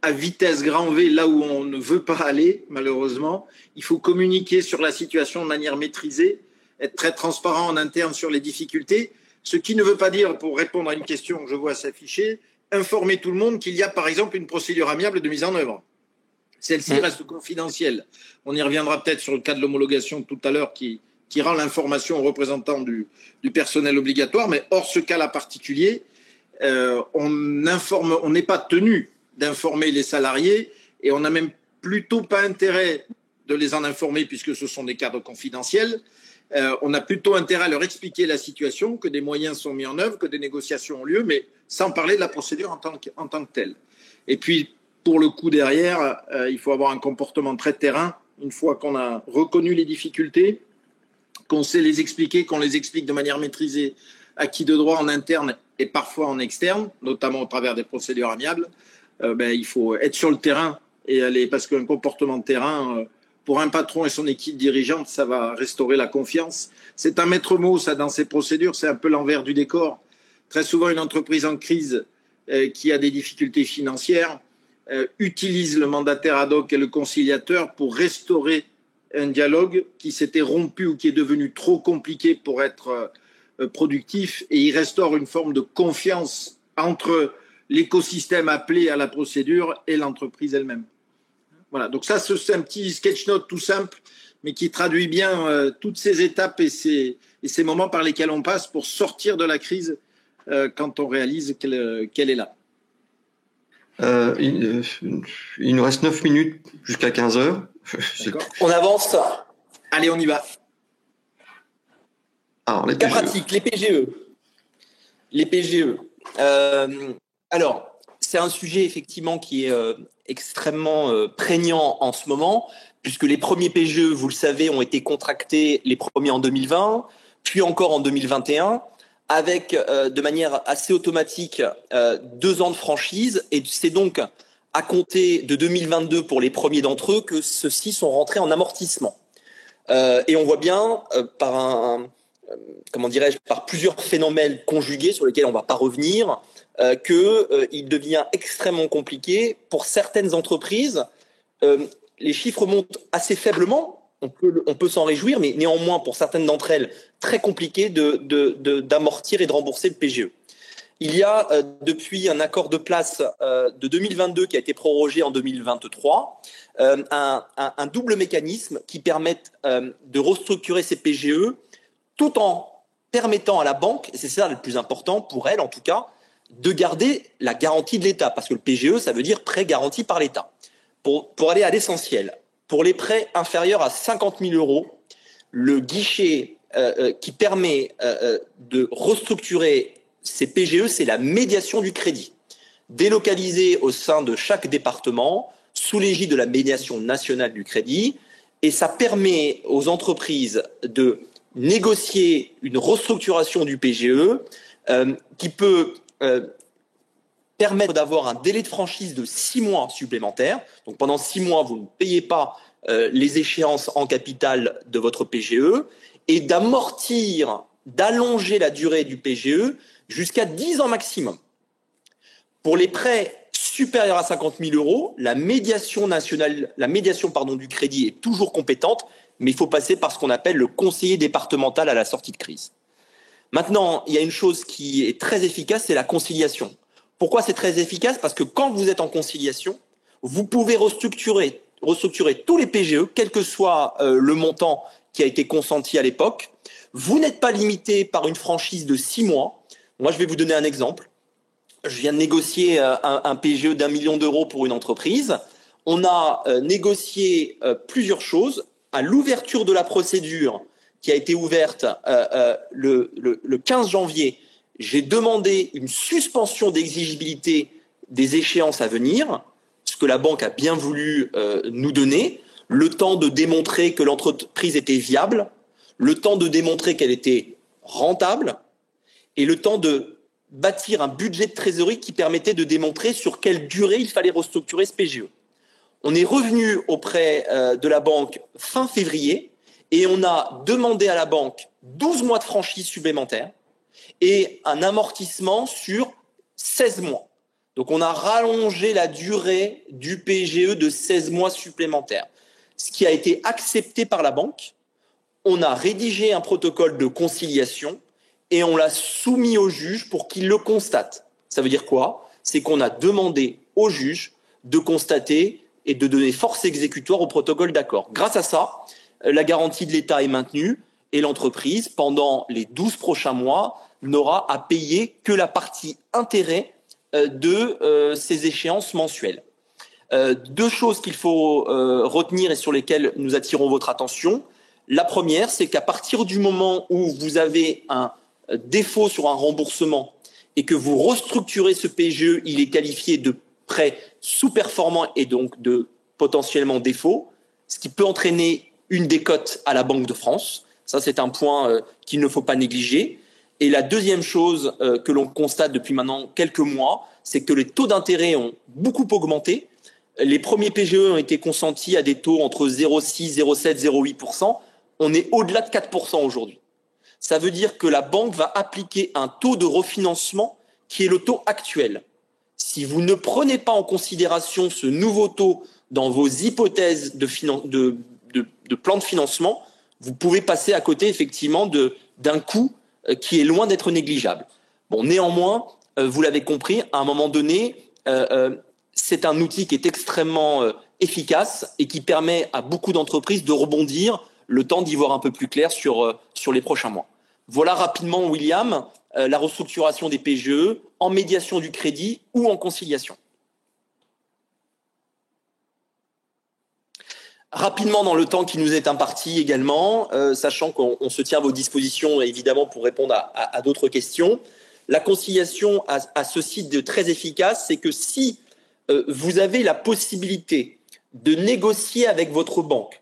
à vitesse grand V là où on ne veut pas aller, malheureusement. Il faut communiquer sur la situation de manière maîtrisée, être très transparent en interne sur les difficultés, ce qui ne veut pas dire, pour répondre à une question que je vois s'afficher, informer tout le monde qu'il y a par exemple une procédure amiable de mise en œuvre. Celle-ci reste confidentielle. On y reviendra peut-être sur le cas de l'homologation tout à l'heure qui rend l'information aux représentants du personnel obligatoire, mais hors ce cas-là particulier, on n'est pas tenu d'informer les salariés et on n'a même plutôt pas intérêt de les en informer puisque ce sont des cadres confidentiels. On a plutôt intérêt à leur expliquer la situation, que des moyens sont mis en œuvre, que des négociations ont lieu, mais sans parler de la procédure en tant que telle. Et puis, pour le coup derrière, il faut avoir un comportement très terrain. Une fois qu'on a reconnu les difficultés, qu'on sait les expliquer, qu'on les explique de manière maîtrisée à qui de droit en interne et parfois en externe, notamment au travers des procédures amiables, il faut être sur le terrain et aller, parce qu'un comportement de terrain, pour un patron et son équipe dirigeante, ça va restaurer la confiance. C'est un maître mot, ça, dans ces procédures, c'est un peu l'envers du décor. Très souvent, une entreprise en crise qui a des difficultés financières utilise le mandataire ad hoc et le conciliateur pour restaurer un dialogue qui s'était rompu ou qui est devenu trop compliqué pour être productif, et il restaure une forme de confiance entre l'écosystème appelé à la procédure et l'entreprise elle-même. Voilà, donc ça, c'est un petit sketch note tout simple, mais qui traduit bien toutes ces étapes et ces moments par lesquels on passe pour sortir de la crise quand on réalise qu'elle est là. Il nous reste 9 minutes jusqu'à 15 heures. On avance. Allez, on y va. Alors, les cas pratiques, les PGE. Les PGE. Alors, c'est un sujet effectivement qui est extrêmement prégnant en ce moment, puisque les premiers PGE, vous le savez, ont été contractés, les premiers en 2020, puis encore en 2021, avec de manière assez automatique 2 ans de franchise, et c'est donc à compter de 2022 pour les premiers d'entre eux que ceux-ci sont rentrés en amortissement. Et on voit bien par par plusieurs phénomènes conjugués sur lesquels on ne va pas revenir, qu'il devient extrêmement compliqué pour certaines entreprises. Les chiffres montent assez faiblement, on peut s'en réjouir, mais néanmoins, pour certaines d'entre elles, très compliqué d'amortir et de rembourser le PGE. Il y a depuis un accord de place de 2022 qui a été prorogé en 2023, un double mécanisme qui permet de restructurer ces PGE tout en permettant à la banque, et c'est ça le plus important pour elle en tout cas, de garder la garantie de l'État, parce que le PGE, ça veut dire prêt garanti par l'État. Pour aller à l'essentiel, pour les prêts inférieurs à 50 000 euros, le guichet qui permet de restructurer ces PGE, c'est la médiation du crédit, délocalisée au sein de chaque département, sous l'égide de la médiation nationale du crédit, et ça permet aux entreprises de négocier une restructuration du PGE qui peut permettre d'avoir un délai de franchise de 6 mois supplémentaires. Donc pendant 6 mois, vous ne payez pas les échéances en capital de votre PGE et d'amortir, d'allonger la durée du PGE jusqu'à 10 ans maximum. Pour les prêts supérieurs à 50 000 euros, la médiation du crédit est toujours compétente, mais il faut passer par ce qu'on appelle le conseiller départemental à la sortie de crise. Maintenant, il y a une chose qui est très efficace, c'est la conciliation. Pourquoi c'est très efficace? Parce que quand vous êtes en conciliation, vous pouvez restructurer tous les PGE, quel que soit le montant qui a été consenti à l'époque. Vous n'êtes pas limité par une franchise de 6 mois. Moi, je vais vous donner un exemple. Je viens de négocier un PGE d'1 million d'euros pour une entreprise. On a négocié plusieurs choses. À l'ouverture de la procédure qui a été ouverte le 15 janvier, j'ai demandé une suspension d'exigibilité des échéances à venir, ce que la banque a bien voulu nous donner, le temps de démontrer que l'entreprise était viable, le temps de démontrer qu'elle était rentable et le temps de bâtir un budget de trésorerie qui permettait de démontrer sur quelle durée il fallait restructurer ce PGE. On est revenu auprès de la banque fin février et on a demandé à la banque 12 mois de franchise supplémentaire et un amortissement sur 16 mois. Donc on a rallongé la durée du PGE de 16 mois supplémentaires, ce qui a été accepté par la banque. On a rédigé un protocole de conciliation et on l'a soumis au juge pour qu'il le constate. Ça veut dire quoi? C'est qu'on a demandé au juge de constater et de donner force exécutoire au protocole d'accord. Grâce à ça, la garantie de l'État est maintenue et l'entreprise, pendant les 12 prochains mois, n'aura à payer que la partie intérêt de ces échéances mensuelles. 2 choses qu'il faut retenir et sur lesquelles nous attirons votre attention. La première, c'est qu'à partir du moment où vous avez un défaut sur un remboursement et que vous restructurez ce PGE, il est qualifié de prêt sous-performant et donc de potentiellement défaut, ce qui peut entraîner une décote à la Banque de France. Ça, c'est un point qu'il ne faut pas négliger. Et la deuxième chose que l'on constate depuis maintenant quelques mois, c'est que les taux d'intérêt ont beaucoup augmenté. Les premiers PGE ont été consentis à des taux entre 0,6, 0,7, 0,8%. On est au-delà de 4% aujourd'hui. Ça veut dire que la banque va appliquer un taux de refinancement qui est le taux actuel. Si vous ne prenez pas en considération ce nouveau taux dans vos hypothèses de plan de financement, vous pouvez passer à côté effectivement d'un coût qui est loin d'être négligeable. Bon, néanmoins, vous l'avez compris, à un moment donné, c'est un outil qui est extrêmement efficace et qui permet à beaucoup d'entreprises de rebondir le temps d'y voir un peu plus clair sur les prochains mois. Voilà rapidement, William, la restructuration des PGE en médiation du crédit ou en conciliation. Rapidement, dans le temps qui nous est imparti également, sachant qu'on se tient à vos dispositions évidemment pour répondre à d'autres questions, la conciliation a ceci de très efficace, c'est que si vous avez la possibilité de négocier avec votre banque,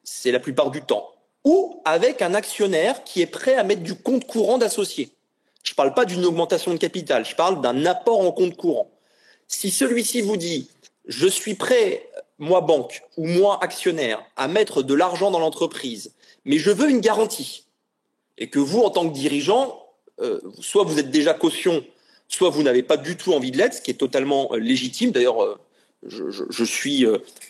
c'est la plupart du temps, ou avec un actionnaire qui est prêt à mettre du compte courant d'associé. Je ne parle pas d'une augmentation de capital, je parle d'un apport en compte courant. Si celui-ci vous dit « je suis prêt, moi banque ou moi actionnaire, à mettre de l'argent dans l'entreprise, mais je veux une garantie », et que vous, en tant que dirigeant, soit vous êtes déjà caution, soit vous n'avez pas du tout envie de l'être, ce qui est totalement légitime. D'ailleurs,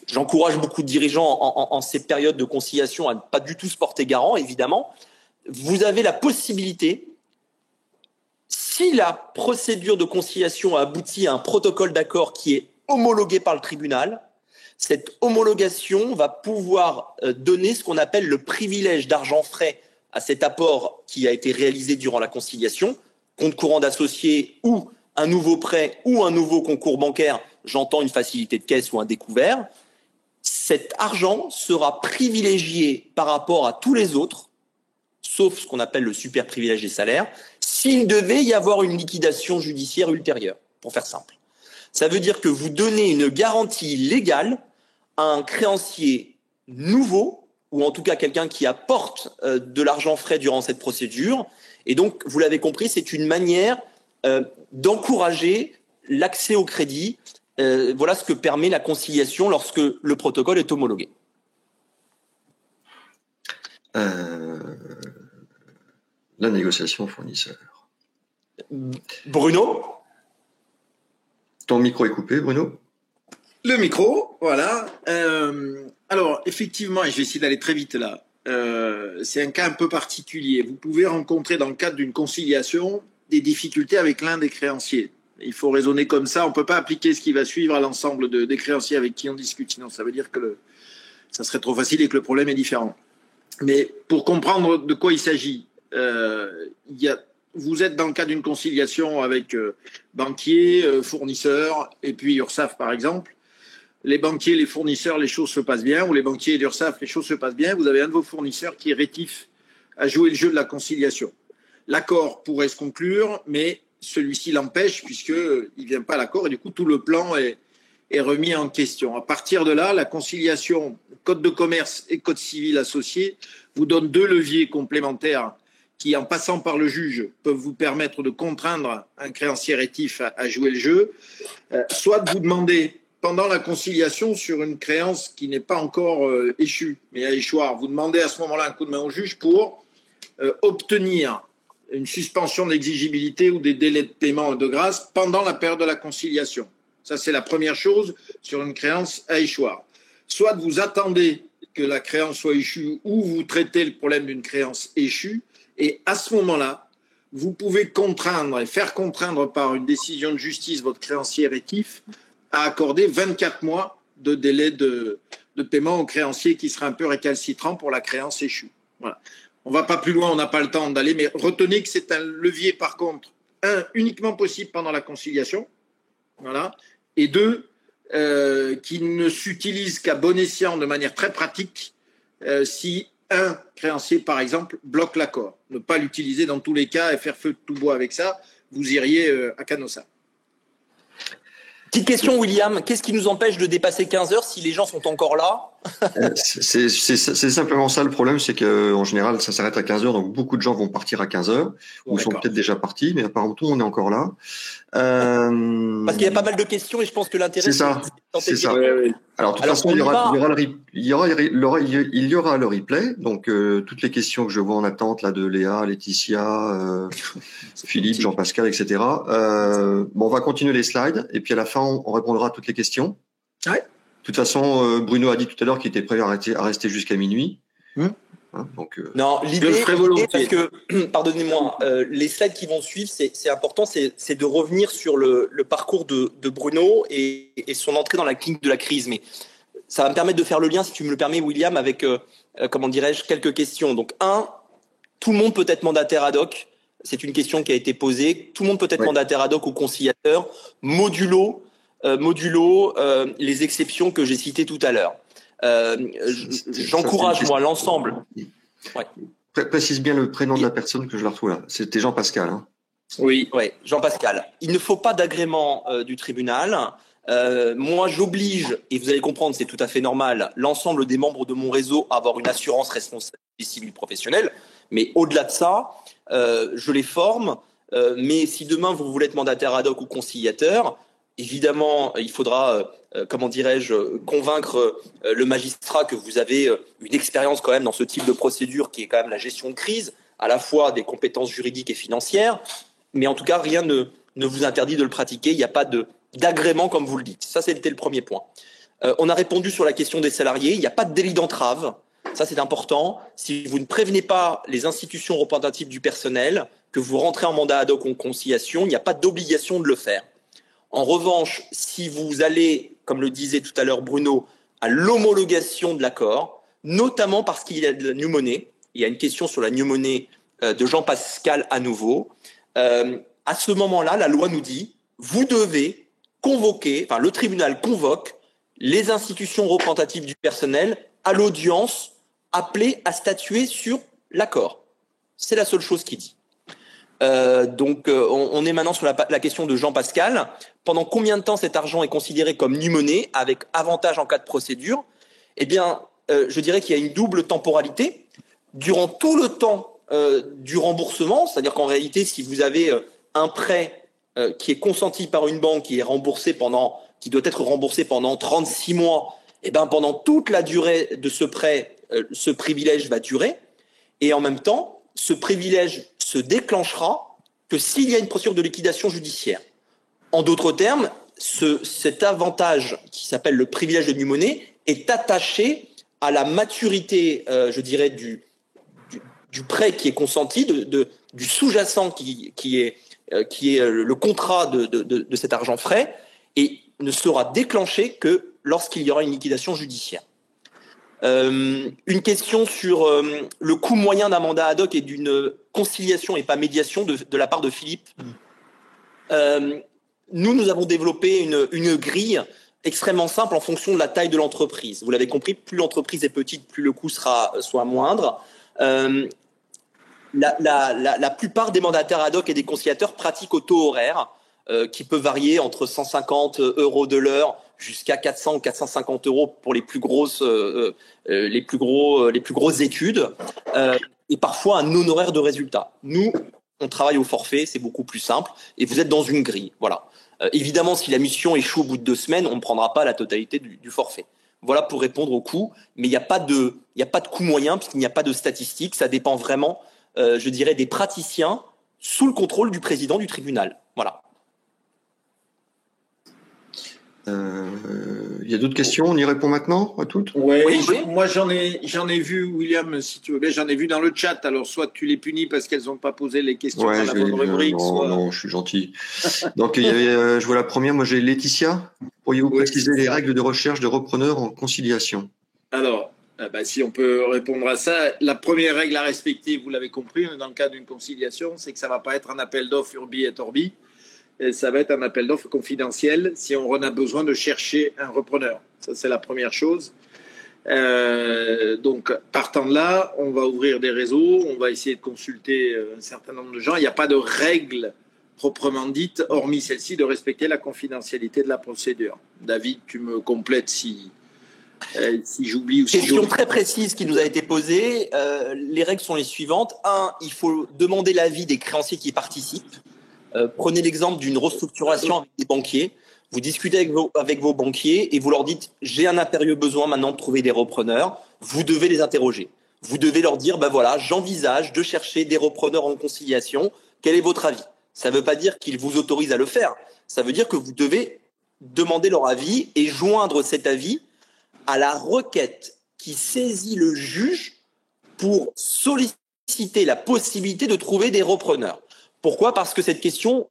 j'encourage beaucoup de dirigeants en ces périodes de conciliation à ne pas du tout se porter garant, évidemment. Vous avez la possibilité, si la procédure de conciliation a abouti à un protocole d'accord qui est homologué par le tribunal, cette homologation va pouvoir donner ce qu'on appelle le privilège d'argent frais à cet apport qui a été réalisé durant la conciliation, compte courant d'associé ou un nouveau prêt ou un nouveau concours bancaire, j'entends une facilité de caisse ou un découvert. Cet argent sera privilégié par rapport à tous les autres, sauf ce qu'on appelle le super privilège des salaires, s'il devait y avoir une liquidation judiciaire ultérieure, pour faire simple. Ça veut dire que vous donnez une garantie légale à un créancier nouveau, ou en tout cas quelqu'un qui apporte de l'argent frais durant cette procédure. Et donc, vous l'avez compris, c'est une manière d'encourager l'accès au crédit. Voilà ce que permet la conciliation lorsque le protocole est homologué. La négociation fournisseur. Bruno ? Ton micro est coupé, Bruno ? Le micro, voilà. Alors, effectivement, et je vais essayer d'aller très vite là, c'est un cas un peu particulier. Vous pouvez rencontrer dans le cadre d'une conciliation des difficultés avec l'un des créanciers. Il faut raisonner comme ça. On ne peut pas appliquer ce qui va suivre à l'ensemble des créanciers avec qui on discute. Sinon, ça veut dire que ça serait trop facile et que le problème est différent. Mais pour comprendre de quoi il s'agit, vous êtes dans le cadre d'une conciliation avec banquiers, fournisseurs et puis URSSAF par exemple. Les banquiers, les fournisseurs, les choses se passent bien, ou les banquiers et l'URSSAF, les choses se passent bien. Vous avez un de vos fournisseurs qui est rétif à jouer le jeu de la conciliation. L'accord pourrait se conclure, mais celui-ci l'empêche puisqu'il ne vient pas à l'accord et du coup tout le plan est remis en question. À partir de là, la conciliation, code de commerce et code civil associé vous donnent deux leviers complémentaires qui, en passant par le juge, peuvent vous permettre de contraindre un créancier rétif à jouer le jeu, soit de vous demander, pendant la conciliation, sur une créance qui n'est pas encore échue, mais à échoir, vous demandez à ce moment-là un coup de main au juge pour obtenir une suspension d'exigibilité ou des délais de paiement de grâce pendant la période de la conciliation. Ça, c'est la première chose sur une créance à échoir. Soit vous attendez que la créance soit échue ou vous traitez le problème d'une créance échue. Et à ce moment-là, vous pouvez contraindre et faire contraindre par une décision de justice votre créancier rétif à accorder 24 mois de délai de paiement au créancier qui sera un peu récalcitrant pour la créance échue. Voilà. On ne va pas plus loin, on n'a pas le temps d'aller, mais retenez que c'est un levier, par contre, uniquement possible pendant la conciliation, voilà, et deux, qui ne s'utilise qu'à bon escient de manière très pratique si un créancier, par exemple, bloque l'accord. Ne pas l'utiliser dans tous les cas et faire feu de tout bois avec ça, vous iriez à Canossa. Petite question, William. Qu'est-ce qui nous empêche de dépasser 15 heures si les gens sont encore là? C'est simplement ça le problème, c'est qu'en général, ça s'arrête à 15 heures, donc beaucoup de gens vont partir à 15 heures, ou sont peut-être déjà partis, mais apparemment, on est encore là. Parce qu'il y a pas mal de questions et je pense que l'intérêt, c'est ça. C'est ça. Oui. Alors, de toute façon, il y aura le replay, donc toutes les questions que je vois en attente là de Léa, Laetitia, Philippe, Jean-Pascal, etc. On va continuer les slides et puis à la fin, on répondra à toutes les questions. Ouais. De toute façon, Bruno a dit tout à l'heure qu'il était prêt à rester jusqu'à minuit. Hein, donc, non, l'idée, parce que, pardonnez-moi, les slides qui vont suivre, c'est important, c'est de revenir sur le parcours de Bruno et son entrée dans la clinique de la crise. Mais ça va me permettre de faire le lien, si tu me le permets, William, avec, comment dirais-je, quelques questions. Donc, tout le monde peut être mandataire ad hoc. C'est une question qui a été posée. Tout le monde peut être mandataire ad hoc ou conciliateur, modulo les exceptions que j'ai citées tout à l'heure. J'encourage, moi, l'ensemble. Ouais. Précise bien le prénom de la personne que je la retrouve là. C'était Jean-Pascal. Hein. Oui, Jean-Pascal. Il ne faut pas d'agrément du tribunal. Moi, j'oblige, et vous allez comprendre, c'est tout à fait normal, l'ensemble des membres de mon réseau à avoir une assurance responsabilité civile professionnelle. Mais au-delà de ça, je les forme. Mais si demain vous voulez être mandataire ad hoc ou conciliateur, évidemment, il faudra, comment dirais-je, convaincre le magistrat que vous avez une expérience quand même dans ce type de procédure qui est quand même la gestion de crise, à la fois des compétences juridiques et financières. Mais en tout cas, rien ne vous interdit de le pratiquer. Il n'y a pas d'agrément, comme vous le dites. Ça, c'était le premier point. On a répondu sur la question des salariés. Il n'y a pas de délit d'entrave. Ça, c'est important. Si vous ne prévenez pas les institutions représentatives du personnel que vous rentrez en mandat ad hoc ou en conciliation, il n'y a pas d'obligation de le faire. En revanche, si vous allez, comme le disait tout à l'heure Bruno, à l'homologation de l'accord, notamment parce qu'il y a de la new money, il y a une question sur la new money de Jean-Pascal à nouveau, à ce moment-là, la loi nous dit, vous devez convoquer, enfin le tribunal convoque les institutions représentatives du personnel à l'audience appelées à statuer sur l'accord. C'est la seule chose qu'il dit. Donc, on est maintenant sur la question de Jean-Pascal. Pendant combien de temps cet argent est considéré comme nu money avec avantage en cas de procédure? Eh bien, je dirais qu'il y a une double temporalité. Durant tout le temps du remboursement, c'est-à-dire qu'en réalité, si vous avez un prêt qui est consenti par une banque qui doit être remboursé pendant 36 mois, eh ben, pendant toute la durée de ce prêt, ce privilège va durer. Et en même temps, ce privilège se déclenchera que s'il y a une procédure de liquidation judiciaire. En d'autres termes, cet avantage qui s'appelle le privilège de nu money est attaché à la maturité, je dirais, du prêt qui est consenti, du sous-jacent qui est le contrat de cet argent frais, et ne sera déclenché que lorsqu'il y aura une liquidation judiciaire. Une question sur le coût moyen d'un mandat ad hoc et d'une conciliation et pas médiation de la part de Philippe. Nous avons développé une grille extrêmement simple en fonction de la taille de l'entreprise. Vous l'avez compris, plus l'entreprise est petite, plus le coût soit moindre. La plupart des mandataires ad hoc et des conciliateurs pratiquent au taux horaire qui peut varier entre 150 € de l'heure jusqu'à 400 ou 450 € pour les plus grosses études, et parfois un non-horaire de résultat. Nous, on travaille au forfait, c'est beaucoup plus simple, et vous êtes dans une grille. Voilà. Évidemment, si la mission échoue au bout de 2 semaines, on ne prendra pas la totalité du forfait. Voilà pour répondre au coût, mais il n'y a pas de coût moyen puisqu'il n'y a pas de statistiques. Ça dépend vraiment, je dirais, des praticiens sous le contrôle du président du tribunal. Voilà. Il y a d'autres questions, on y répond maintenant à toutes? Oui. Moi j'en ai vu, William, si tu veux bien, j'en ai vu dans le chat. Alors soit tu les punis parce qu'elles n'ont pas posé les questions dans la bonne rubrique. Non, je suis gentil. Donc il y avait, je vois la première, moi j'ai Laetitia. Pourriez-vous préciser les règles de recherche de repreneurs en conciliation? Alors, si on peut répondre à ça, la première règle à respecter, vous l'avez compris, dans le cas d'une conciliation, c'est que ça ne va pas être un appel d'offres urbi et orbi. Et ça va être un appel d'offres confidentiel si on en a besoin de chercher un repreneur. Ça, c'est la première chose. Donc, partant de là, on va ouvrir des réseaux, on va essayer de consulter un certain nombre de gens. Il n'y a pas de règle proprement dite, hormis celle-ci, de respecter la confidentialité de la procédure. David, tu me complètes si j'oublie ou si Question très précise qui nous a été posée. Les règles sont les suivantes. 1, il faut demander l'avis des créanciers qui participent. Prenez l'exemple d'une restructuration avec des banquiers. Vous discutez avec vos banquiers et vous leur dites « j'ai un impérieux besoin maintenant de trouver des repreneurs ». Vous devez les interroger. Vous devez leur dire « voilà, j'envisage de chercher des repreneurs en conciliation. Quel est votre avis ?» Ça ne veut pas dire qu'ils vous autorisent à le faire. Ça veut dire que vous devez demander leur avis et joindre cet avis à la requête qui saisit le juge pour solliciter la possibilité de trouver des repreneurs. Pourquoi ? Parce que cette question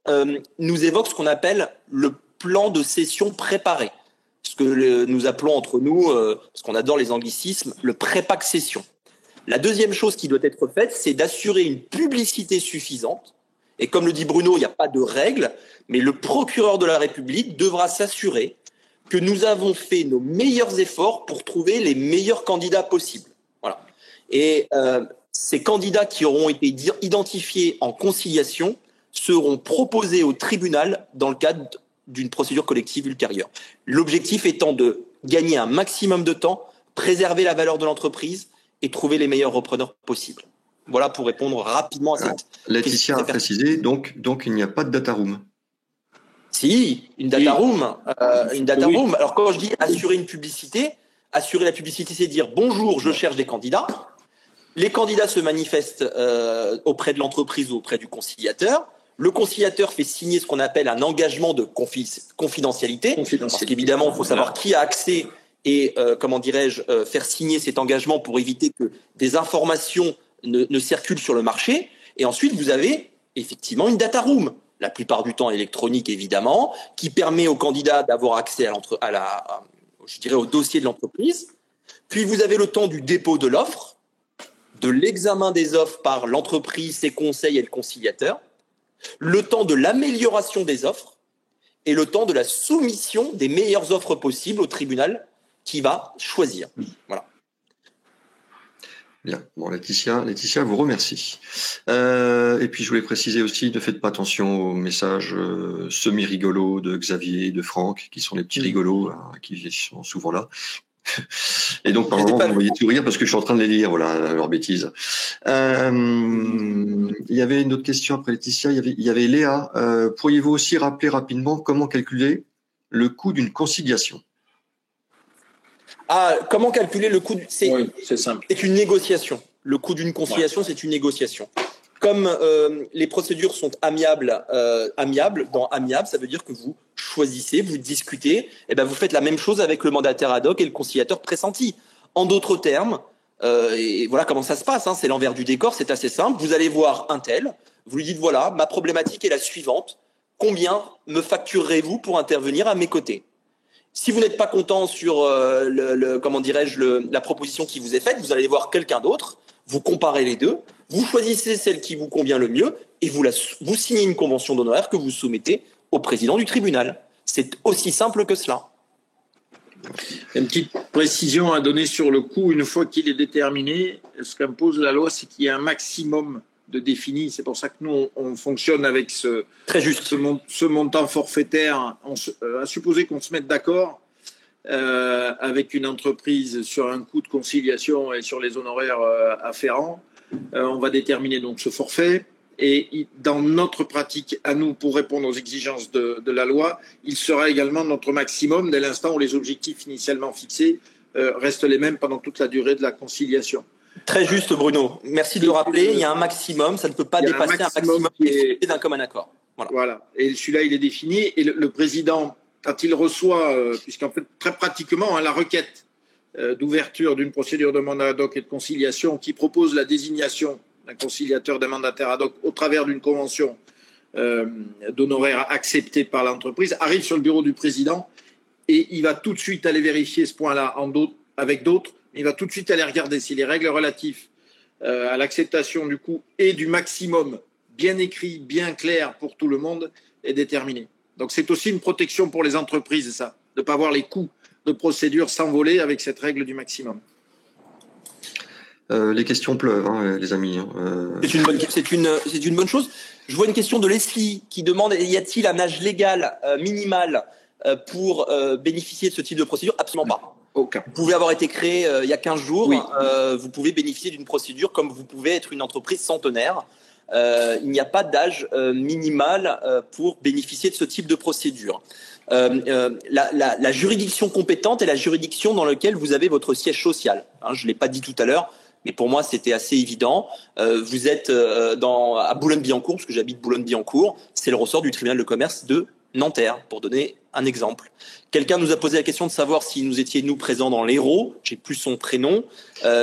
nous évoque ce qu'on appelle le plan de cession préparé, ce que nous appelons entre nous, parce qu'on adore les anglicismes, le prépack cession. La deuxième chose qui doit être faite, c'est d'assurer une publicité suffisante. Et comme le dit Bruno, il n'y a pas de règle, mais le procureur de la République devra s'assurer que nous avons fait nos meilleurs efforts pour trouver les meilleurs candidats possibles. Voilà. Et ces candidats qui auront été identifiés en conciliation seront proposés au tribunal dans le cadre d'une procédure collective ultérieure. L'objectif étant de gagner un maximum de temps, préserver la valeur de l'entreprise et trouver les meilleurs repreneurs possibles. Voilà pour répondre rapidement à cette question. Laetitia a précisé, donc il n'y a pas de data room. Si, une data room. Oui. Alors quand je dis assurer une publicité, assurer la publicité, c'est dire bonjour, je cherche des candidats. Les candidats se manifestent auprès de l'entreprise ou auprès du conciliateur. Le conciliateur fait signer ce qu'on appelle un engagement de confidentialité. Parce qu'évidemment, il faut savoir qui a accès et, faire signer cet engagement pour éviter que des informations ne circulent sur le marché. Et ensuite, vous avez effectivement une data room, la plupart du temps électronique évidemment, qui permet aux candidats d'avoir accès au dossier de l'entreprise. Puis vous avez le temps du dépôt de l'offre, de l'examen des offres par l'entreprise, ses conseils et le conciliateur, le temps de l'amélioration des offres et le temps de la soumission des meilleures offres possibles au tribunal qui va choisir. Voilà. Bien. Bon, Laetitia vous remercie. Et puis je voulais préciser aussi, ne faites pas attention aux messages semi-rigolos de Xavier et de Franck, qui sont les petits rigolos qui sont souvent là. Et donc par moment vous me voyez tout rire parce que je suis en train de les lire, voilà, leurs bêtises. Il y avait une autre question après Laetitia, il y avait Léa. Pourriez-vous aussi rappeler rapidement comment calculer le coût d'une conciliation ? Comment calculer le coût Oui, c'est simple. C'est une négociation. Le coût d'une conciliation, c'est une négociation. Comme les procédures sont amiables, dans amiable, ça veut dire que vous choisissez, vous discutez, et ben vous faites la même chose avec le mandataire ad hoc et le conciliateur pressenti. En d'autres termes, et voilà comment ça se passe, c'est l'envers du décor, c'est assez simple. Vous allez voir un tel, vous lui dites voilà, ma problématique est la suivante. Combien me facturerez-vous pour intervenir à mes côtés ? Si vous n'êtes pas content sur la proposition qui vous est faite, vous allez voir quelqu'un d'autre, vous comparez les deux, vous choisissez celle qui vous convient le mieux et vous signez une convention d'honoraires que vous soumettez au président du tribunal. C'est aussi simple que cela. Une petite précision à donner sur le coût, une fois qu'il est déterminé, ce qu'impose la loi, c'est qu'il y a un maximum de défini. C'est pour ça que nous, on fonctionne avec ce montant forfaitaire. À supposer qu'on se mette d'accord avec une entreprise sur un coût de conciliation et sur les honoraires afférents, on va déterminer donc ce forfait. Et dans notre pratique, à nous, pour répondre aux exigences de la loi, il sera également notre maximum dès l'instant où les objectifs initialement fixés restent les mêmes pendant toute la durée de la conciliation. Très juste, Bruno. Merci de le rappeler. Il y a un maximum. Ça ne peut pas dépasser un maximum d'un commun accord. Voilà. Et celui-là, il est défini. Et le président, quand il reçoit, puisqu'en fait, très pratiquement, la requête d'ouverture d'une procédure de mandat ad hoc et de conciliation qui propose la désignation d'un conciliateur, d'un mandataire ad hoc au travers d'une convention d'honoraires acceptée par l'entreprise, arrive sur le bureau du président et il va tout de suite aller vérifier ce point-là avec d'autres. Il va tout de suite aller regarder si les règles relatives à l'acceptation du coût et du maximum bien écrit, bien clair pour tout le monde est déterminé. Donc c'est aussi une protection pour les entreprises, ça, de ne pas voir les coûts de procédure s'envoler avec cette règle du maximum. Les questions pleuvent, les amis. C'est une bonne chose. Je vois une question de Leslie qui demande y a-t-il un âge légal minimal pour bénéficier de ce type de procédure ? Absolument pas. Aucun. Vous pouvez avoir été créé il y a 15 jours. Oui. Vous pouvez bénéficier d'une procédure comme vous pouvez être une entreprise centenaire. Il n'y a pas d'âge minimal pour bénéficier de ce type de procédure. La juridiction compétente est la juridiction dans laquelle vous avez votre siège social. Je ne l'ai pas dit tout à l'heure, mais pour moi c'était assez évident. Vous êtes à Boulogne-Billancourt, parce que j'habite Boulogne-Billancourt. C'est le ressort du tribunal de commerce de Nanterre, pour donner un exemple. Quelqu'un nous a posé la question de savoir si nous étions présents dans l'Hérault, j'ai plus son prénom.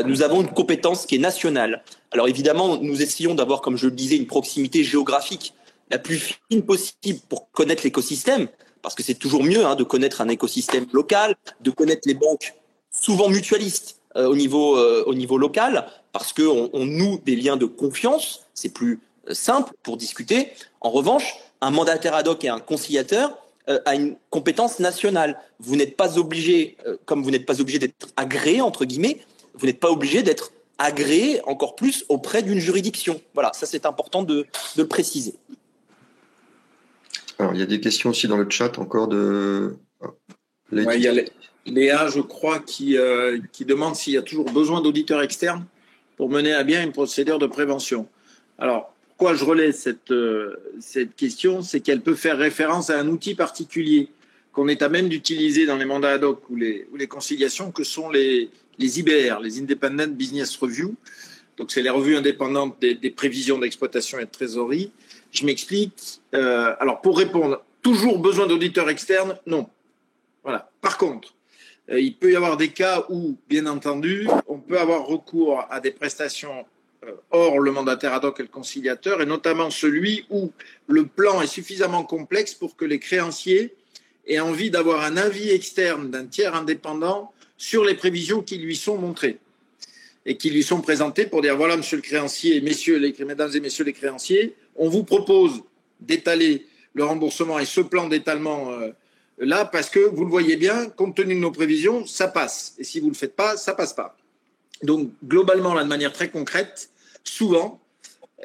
Nous avons une compétence qui est nationale. Alors évidemment, nous essayons d'avoir, comme je le disais, une proximité géographique la plus fine possible pour connaître l'écosystème, parce que c'est toujours mieux de connaître un écosystème local, de connaître les banques souvent mutualistes au niveau local, parce qu'on noue des liens de confiance, c'est plus simple pour discuter. En revanche, un mandataire ad hoc et un conciliateur a une compétence nationale. Vous n'êtes pas obligé, comme vous n'êtes pas obligé d'être agréé, entre guillemets, vous n'êtes pas obligé d'être agréé encore plus auprès d'une juridiction. Voilà, ça c'est important de le préciser. Alors, il y a des questions aussi dans le chat encore de... Ouais, il y a Léa, je crois, qui demande s'il y a toujours besoin d'auditeurs externes pour mener à bien une procédure de prévention. Alors, pourquoi je relais cette question, c'est qu'elle peut faire référence à un outil particulier qu'on est à même d'utiliser dans les mandats ad hoc ou les conciliations, que sont les IBR, les Independent Business Review. Donc, c'est les revues indépendantes des prévisions d'exploitation et de trésorerie. Je m'explique. Alors, pour répondre, toujours besoin d'auditeurs externes? Non. Voilà. Par contre, il peut y avoir des cas où, bien entendu, on peut avoir recours à des prestations hors le mandataire ad hoc et le conciliateur, et notamment celui où le plan est suffisamment complexe pour que les créanciers aient envie d'avoir un avis externe d'un tiers indépendant sur les prévisions qui lui sont montrées et qui lui sont présentées pour dire voilà, monsieur le créancier, mesdames et messieurs les créanciers, on vous propose d'étaler le remboursement et ce plan d'étalement là, parce que vous le voyez bien, compte tenu de nos prévisions, ça passe. Et si vous ne le faites pas, ça passe pas. Donc, globalement, là, de manière très concrète, souvent,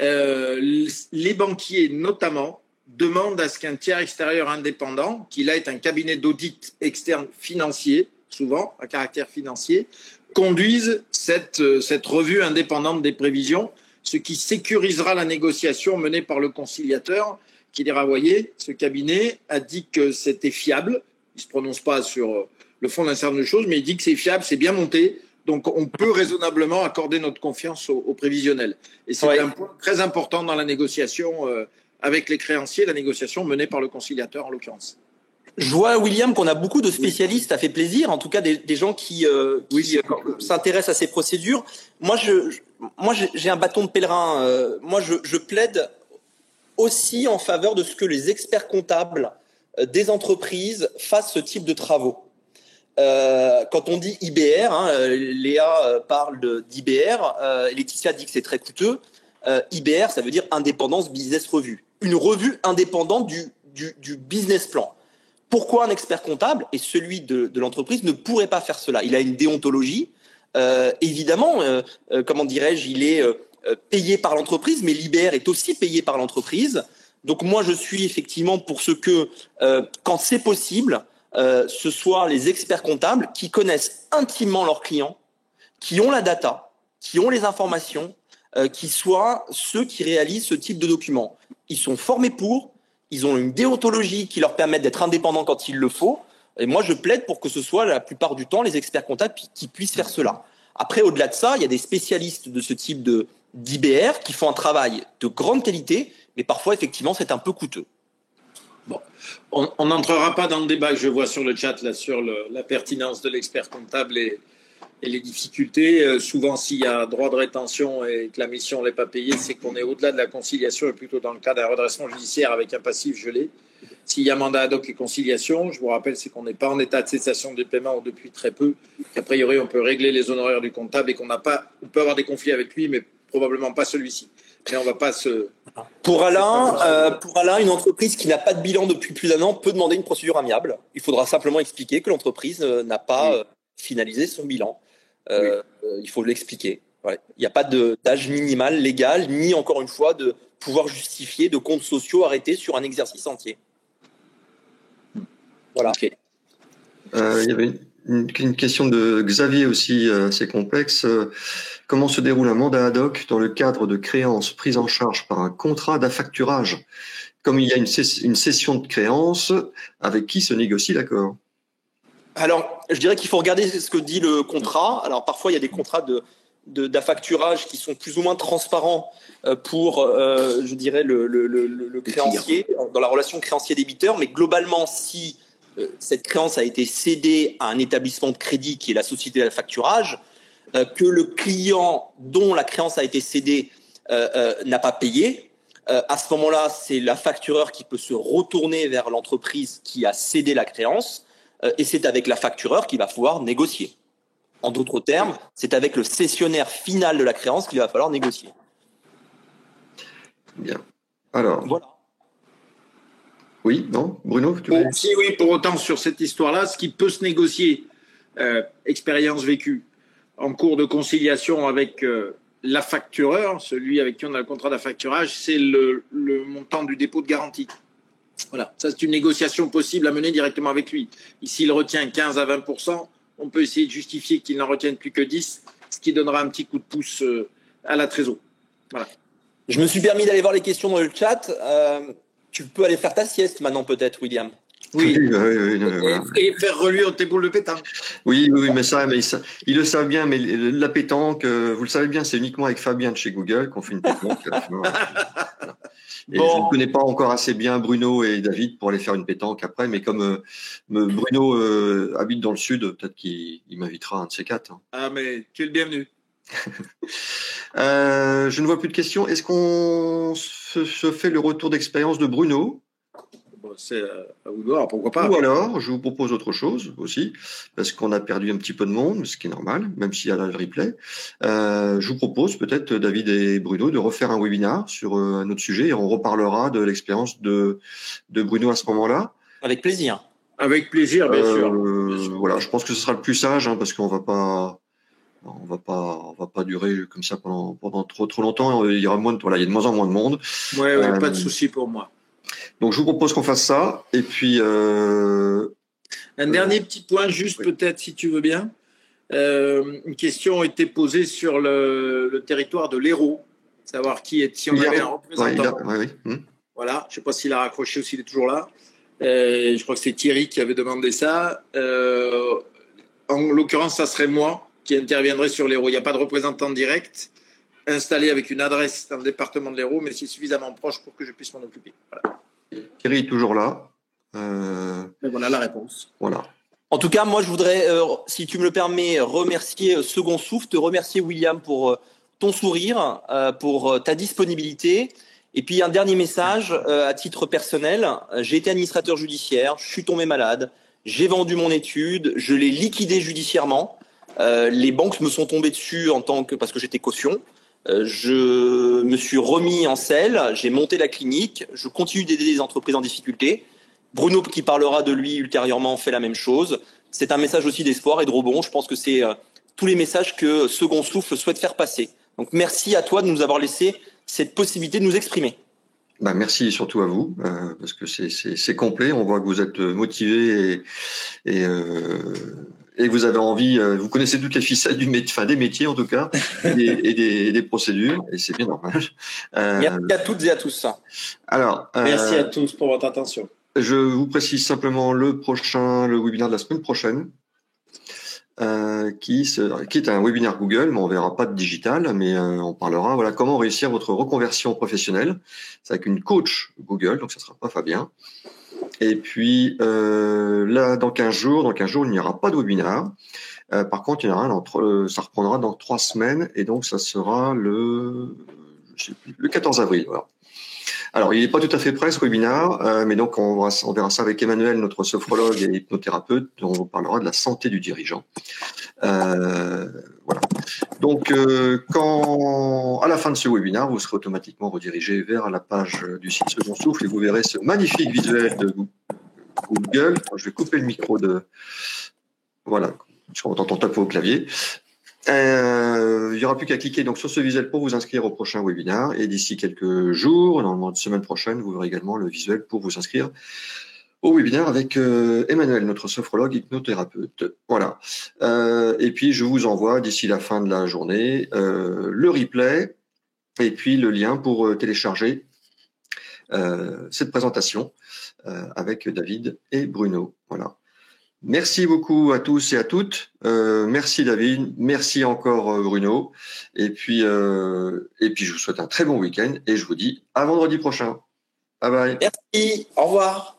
les banquiers, notamment, demandent à ce qu'un tiers extérieur indépendant, qui là est un cabinet d'audit externe financier, souvent, à caractère financier, conduise cette revue indépendante des prévisions, ce qui sécurisera la négociation menée par le conciliateur, qui dira, voyez, ce cabinet a dit que c'était fiable, il ne se prononce pas sur le fond d'un certain nombre de choses, mais il dit que c'est fiable, c'est bien monté, donc on peut raisonnablement accorder notre confiance au prévisionnel. Et c'est un point très important dans la négociation avec les créanciers, la négociation menée par le conciliateur en l'occurrence. Je vois, William, qu'on a beaucoup de spécialistes, ça fait plaisir, en tout cas des gens qui s'intéressent à ces procédures. Moi, j'ai un bâton de pèlerin. Moi, je plaide aussi en faveur de ce que les experts comptables des entreprises fassent ce type de travaux. Quand on dit IBR, Léa parle d'IBR, Laetitia dit que c'est très coûteux. IBR, ça veut dire Independence Business Review. Une revue indépendante du business plan. Pourquoi un expert comptable et celui de l'entreprise ne pourrait pas faire cela? Il a une déontologie. Évidemment, comment dirais-je, il est payé par l'entreprise, mais l'IBR est aussi payé par l'entreprise. Donc moi, je suis effectivement pour ce que, quand c'est possible, ce soit les experts comptables qui connaissent intimement leurs clients, qui ont la data, qui ont les informations, qui soient ceux qui réalisent ce type de documents. Ils sont formés pour, ils ont une déontologie qui leur permet d'être indépendants quand il le faut. Et moi, je plaide pour que ce soit la plupart du temps les experts comptables qui puissent faire cela. Après, au-delà de ça, il y a des spécialistes de ce type d'IBR qui font un travail de grande qualité, mais parfois, effectivement, c'est un peu coûteux. Bon, on n'entrera pas dans le débat que je vois sur le chat là, sur la pertinence de l'expert comptable et les difficultés. Souvent, s'il y a droit de rétention et que la mission n'est pas payée, c'est qu'on est au-delà de la conciliation et plutôt dans le cas d'un redressement judiciaire avec un passif gelé. S'il y a mandat ad hoc et conciliation, je vous rappelle, c'est qu'on n'est pas en état de cessation des paiements depuis très peu, qu'a priori on peut régler les honoraires du comptable et on peut avoir des conflits avec lui, mais probablement pas celui-ci. Mais on va pas se... Pour Alain, une entreprise qui n'a pas de bilan depuis plus d'1 an peut demander une procédure amiable. Il faudra simplement expliquer que l'entreprise n'a pas finalisé son bilan. Il faut l'expliquer. Ouais. Il n'y a pas d'âge minimal légal, ni encore une fois de pouvoir justifier de comptes sociaux arrêtés sur un exercice entier. Voilà. Okay. Il y avait une question de Xavier aussi assez complexe. Comment se déroule un mandat ad hoc dans le cadre de créances prises en charge par un contrat d'affacturage? Comme il y a une cession de créances, avec qui se négocie l'accord? Alors, je dirais qu'il faut regarder ce que dit le contrat. Alors, parfois, il y a des contrats d'affacturage qui sont plus ou moins transparents pour, je dirais, le créancier, dans la relation créancier-débiteur. Mais globalement, si cette créance a été cédée à un établissement de crédit qui est la société d'affacturage, que le client dont la créance a été cédée n'a pas payé, à ce moment-là, c'est l'affactureur qui peut se retourner vers l'entreprise qui a cédé la créance et c'est avec l'affactureur qu'il va pouvoir négocier. En d'autres termes, c'est avec le cessionnaire final de la créance qu'il va falloir négocier. Bien. Alors. Voilà. Oui, non, Bruno, Si oui, pour autant, sur cette histoire-là, ce qui peut se négocier, expérience vécue, en cours de conciliation avec l'affactureur, celui avec qui on a le contrat d'affacturage, c'est le montant du dépôt de garantie. Voilà, ça c'est une négociation possible à mener directement avec lui. Ici, il retient 15 à 20%. On peut essayer de justifier qu'il n'en retienne plus que 10, ce qui donnera un petit coup de pouce à la trésor. Voilà. Je me suis permis d'aller voir les questions dans le chat. Tu peux aller faire ta sieste maintenant peut-être, William. Oui, voilà. Et faire reluire tes boules de pétanque. Oui, mais ils le savent bien, mais la pétanque, vous le savez bien, c'est uniquement avec Fabien de chez Google qu'on fait une pétanque. Et je ne connais pas encore assez bien Bruno et David pour aller faire une pétanque après, mais comme Bruno habite dans le sud, peut-être qu'il m'invitera un de ces quatre. Hein. Ah, mais tu es le bienvenu. Je ne vois plus de questions. Est-ce qu'on se fait le retour d'expérience de Bruno ? C'est à vous de voir, pourquoi pas. Ou alors, je vous propose autre chose aussi, parce qu'on a perdu un petit peu de monde, ce qui est normal, même s'il y a le replay. Je vous propose peut-être, David et Bruno, de refaire un webinaire sur un autre sujet et on reparlera de l'expérience de Bruno à ce moment-là. Avec plaisir. Avec plaisir, bien sûr. Voilà, je pense que ce sera le plus sage, hein, parce qu'on va pas durer comme ça pendant trop longtemps. Il y aura il y a de moins en moins de monde. Ouais, pas de souci pour moi. Donc, je vous propose qu'on fasse ça. Et puis. Un dernier petit point, juste peut-être, si tu veux bien. Une question a été posée sur le territoire de l'Hérault. Savoir si on avait un représentant. Voilà, je ne sais pas s'il a raccroché ou s'il est toujours là. Je crois que c'est Thierry qui avait demandé ça. En l'occurrence, ça serait moi qui interviendrait sur l'Hérault. Il n'y a pas de représentant direct installé avec une adresse dans le département de l'Hérault, mais c'est suffisamment proche pour que je puisse m'en occuper. Voilà. Thierry est toujours là. Et voilà la réponse. Voilà. En tout cas, moi, je voudrais, si tu me le permets, remercier Second Souffle, te remercier, William, pour ton sourire, pour ta disponibilité. Et puis, un dernier message à titre personnel. J'ai été administrateur judiciaire, je suis tombé malade, j'ai vendu mon étude, je l'ai liquidé judiciairement. Les banques me sont tombées dessus parce que j'étais caution. Je me suis remis en selle, j'ai monté la clinique, je continue d'aider les entreprises en difficulté. Bruno, qui parlera de lui ultérieurement, fait la même chose. C'est un message aussi d'espoir et de rebond. Je pense que c'est tous les messages que Second Souffle souhaite faire passer. Donc merci à toi de nous avoir laissé cette possibilité de nous exprimer. Merci surtout à vous, parce que c'est complet. On voit que vous êtes motivé et vous avez envie, vous connaissez toutes les ficelles des métiers en tout cas, et des procédures, et c'est bien normal. Merci à toutes et à tous. Alors, merci à tous pour votre attention. Je vous précise simplement le webinaire de la semaine prochaine, qui est un webinaire Google, mais on verra pas de digital, mais on parlera comment réussir votre reconversion professionnelle. C'est avec une coach Google, donc ça sera pas Fabien. Et puis là, dans 15 jours, il n'y aura pas de webinaire. Par contre, il y en aura ça reprendra dans 3 semaines, et donc ça sera le 14 avril. Voilà. Alors, il n'est pas tout à fait prêt ce webinaire, mais donc on verra ça avec Emmanuel, notre sophrologue et hypnothérapeute, dont on parlera de la santé du dirigeant. Voilà. Donc, quand à la fin de ce webinaire, vous serez automatiquement redirigé vers la page du site Second Souffle et vous verrez ce magnifique visuel de Google. Je vais couper le micro voilà, parce qu'on entend taper au clavier. Il n'y aura plus qu'à cliquer donc sur ce visuel pour vous inscrire au prochain webinaire, et d'ici quelques jours, normalement la semaine prochaine, vous verrez également le visuel pour vous inscrire au webinaire avec Emmanuel, notre sophrologue hypnothérapeute. Voilà. Et puis je vous envoie d'ici la fin de la journée le replay et puis le lien pour télécharger cette présentation avec David et Bruno. Voilà. Merci beaucoup à tous et à toutes. Merci David, merci encore Bruno. Et puis je vous souhaite un très bon week-end et je vous dis à vendredi prochain. Bye bye. Merci, au revoir.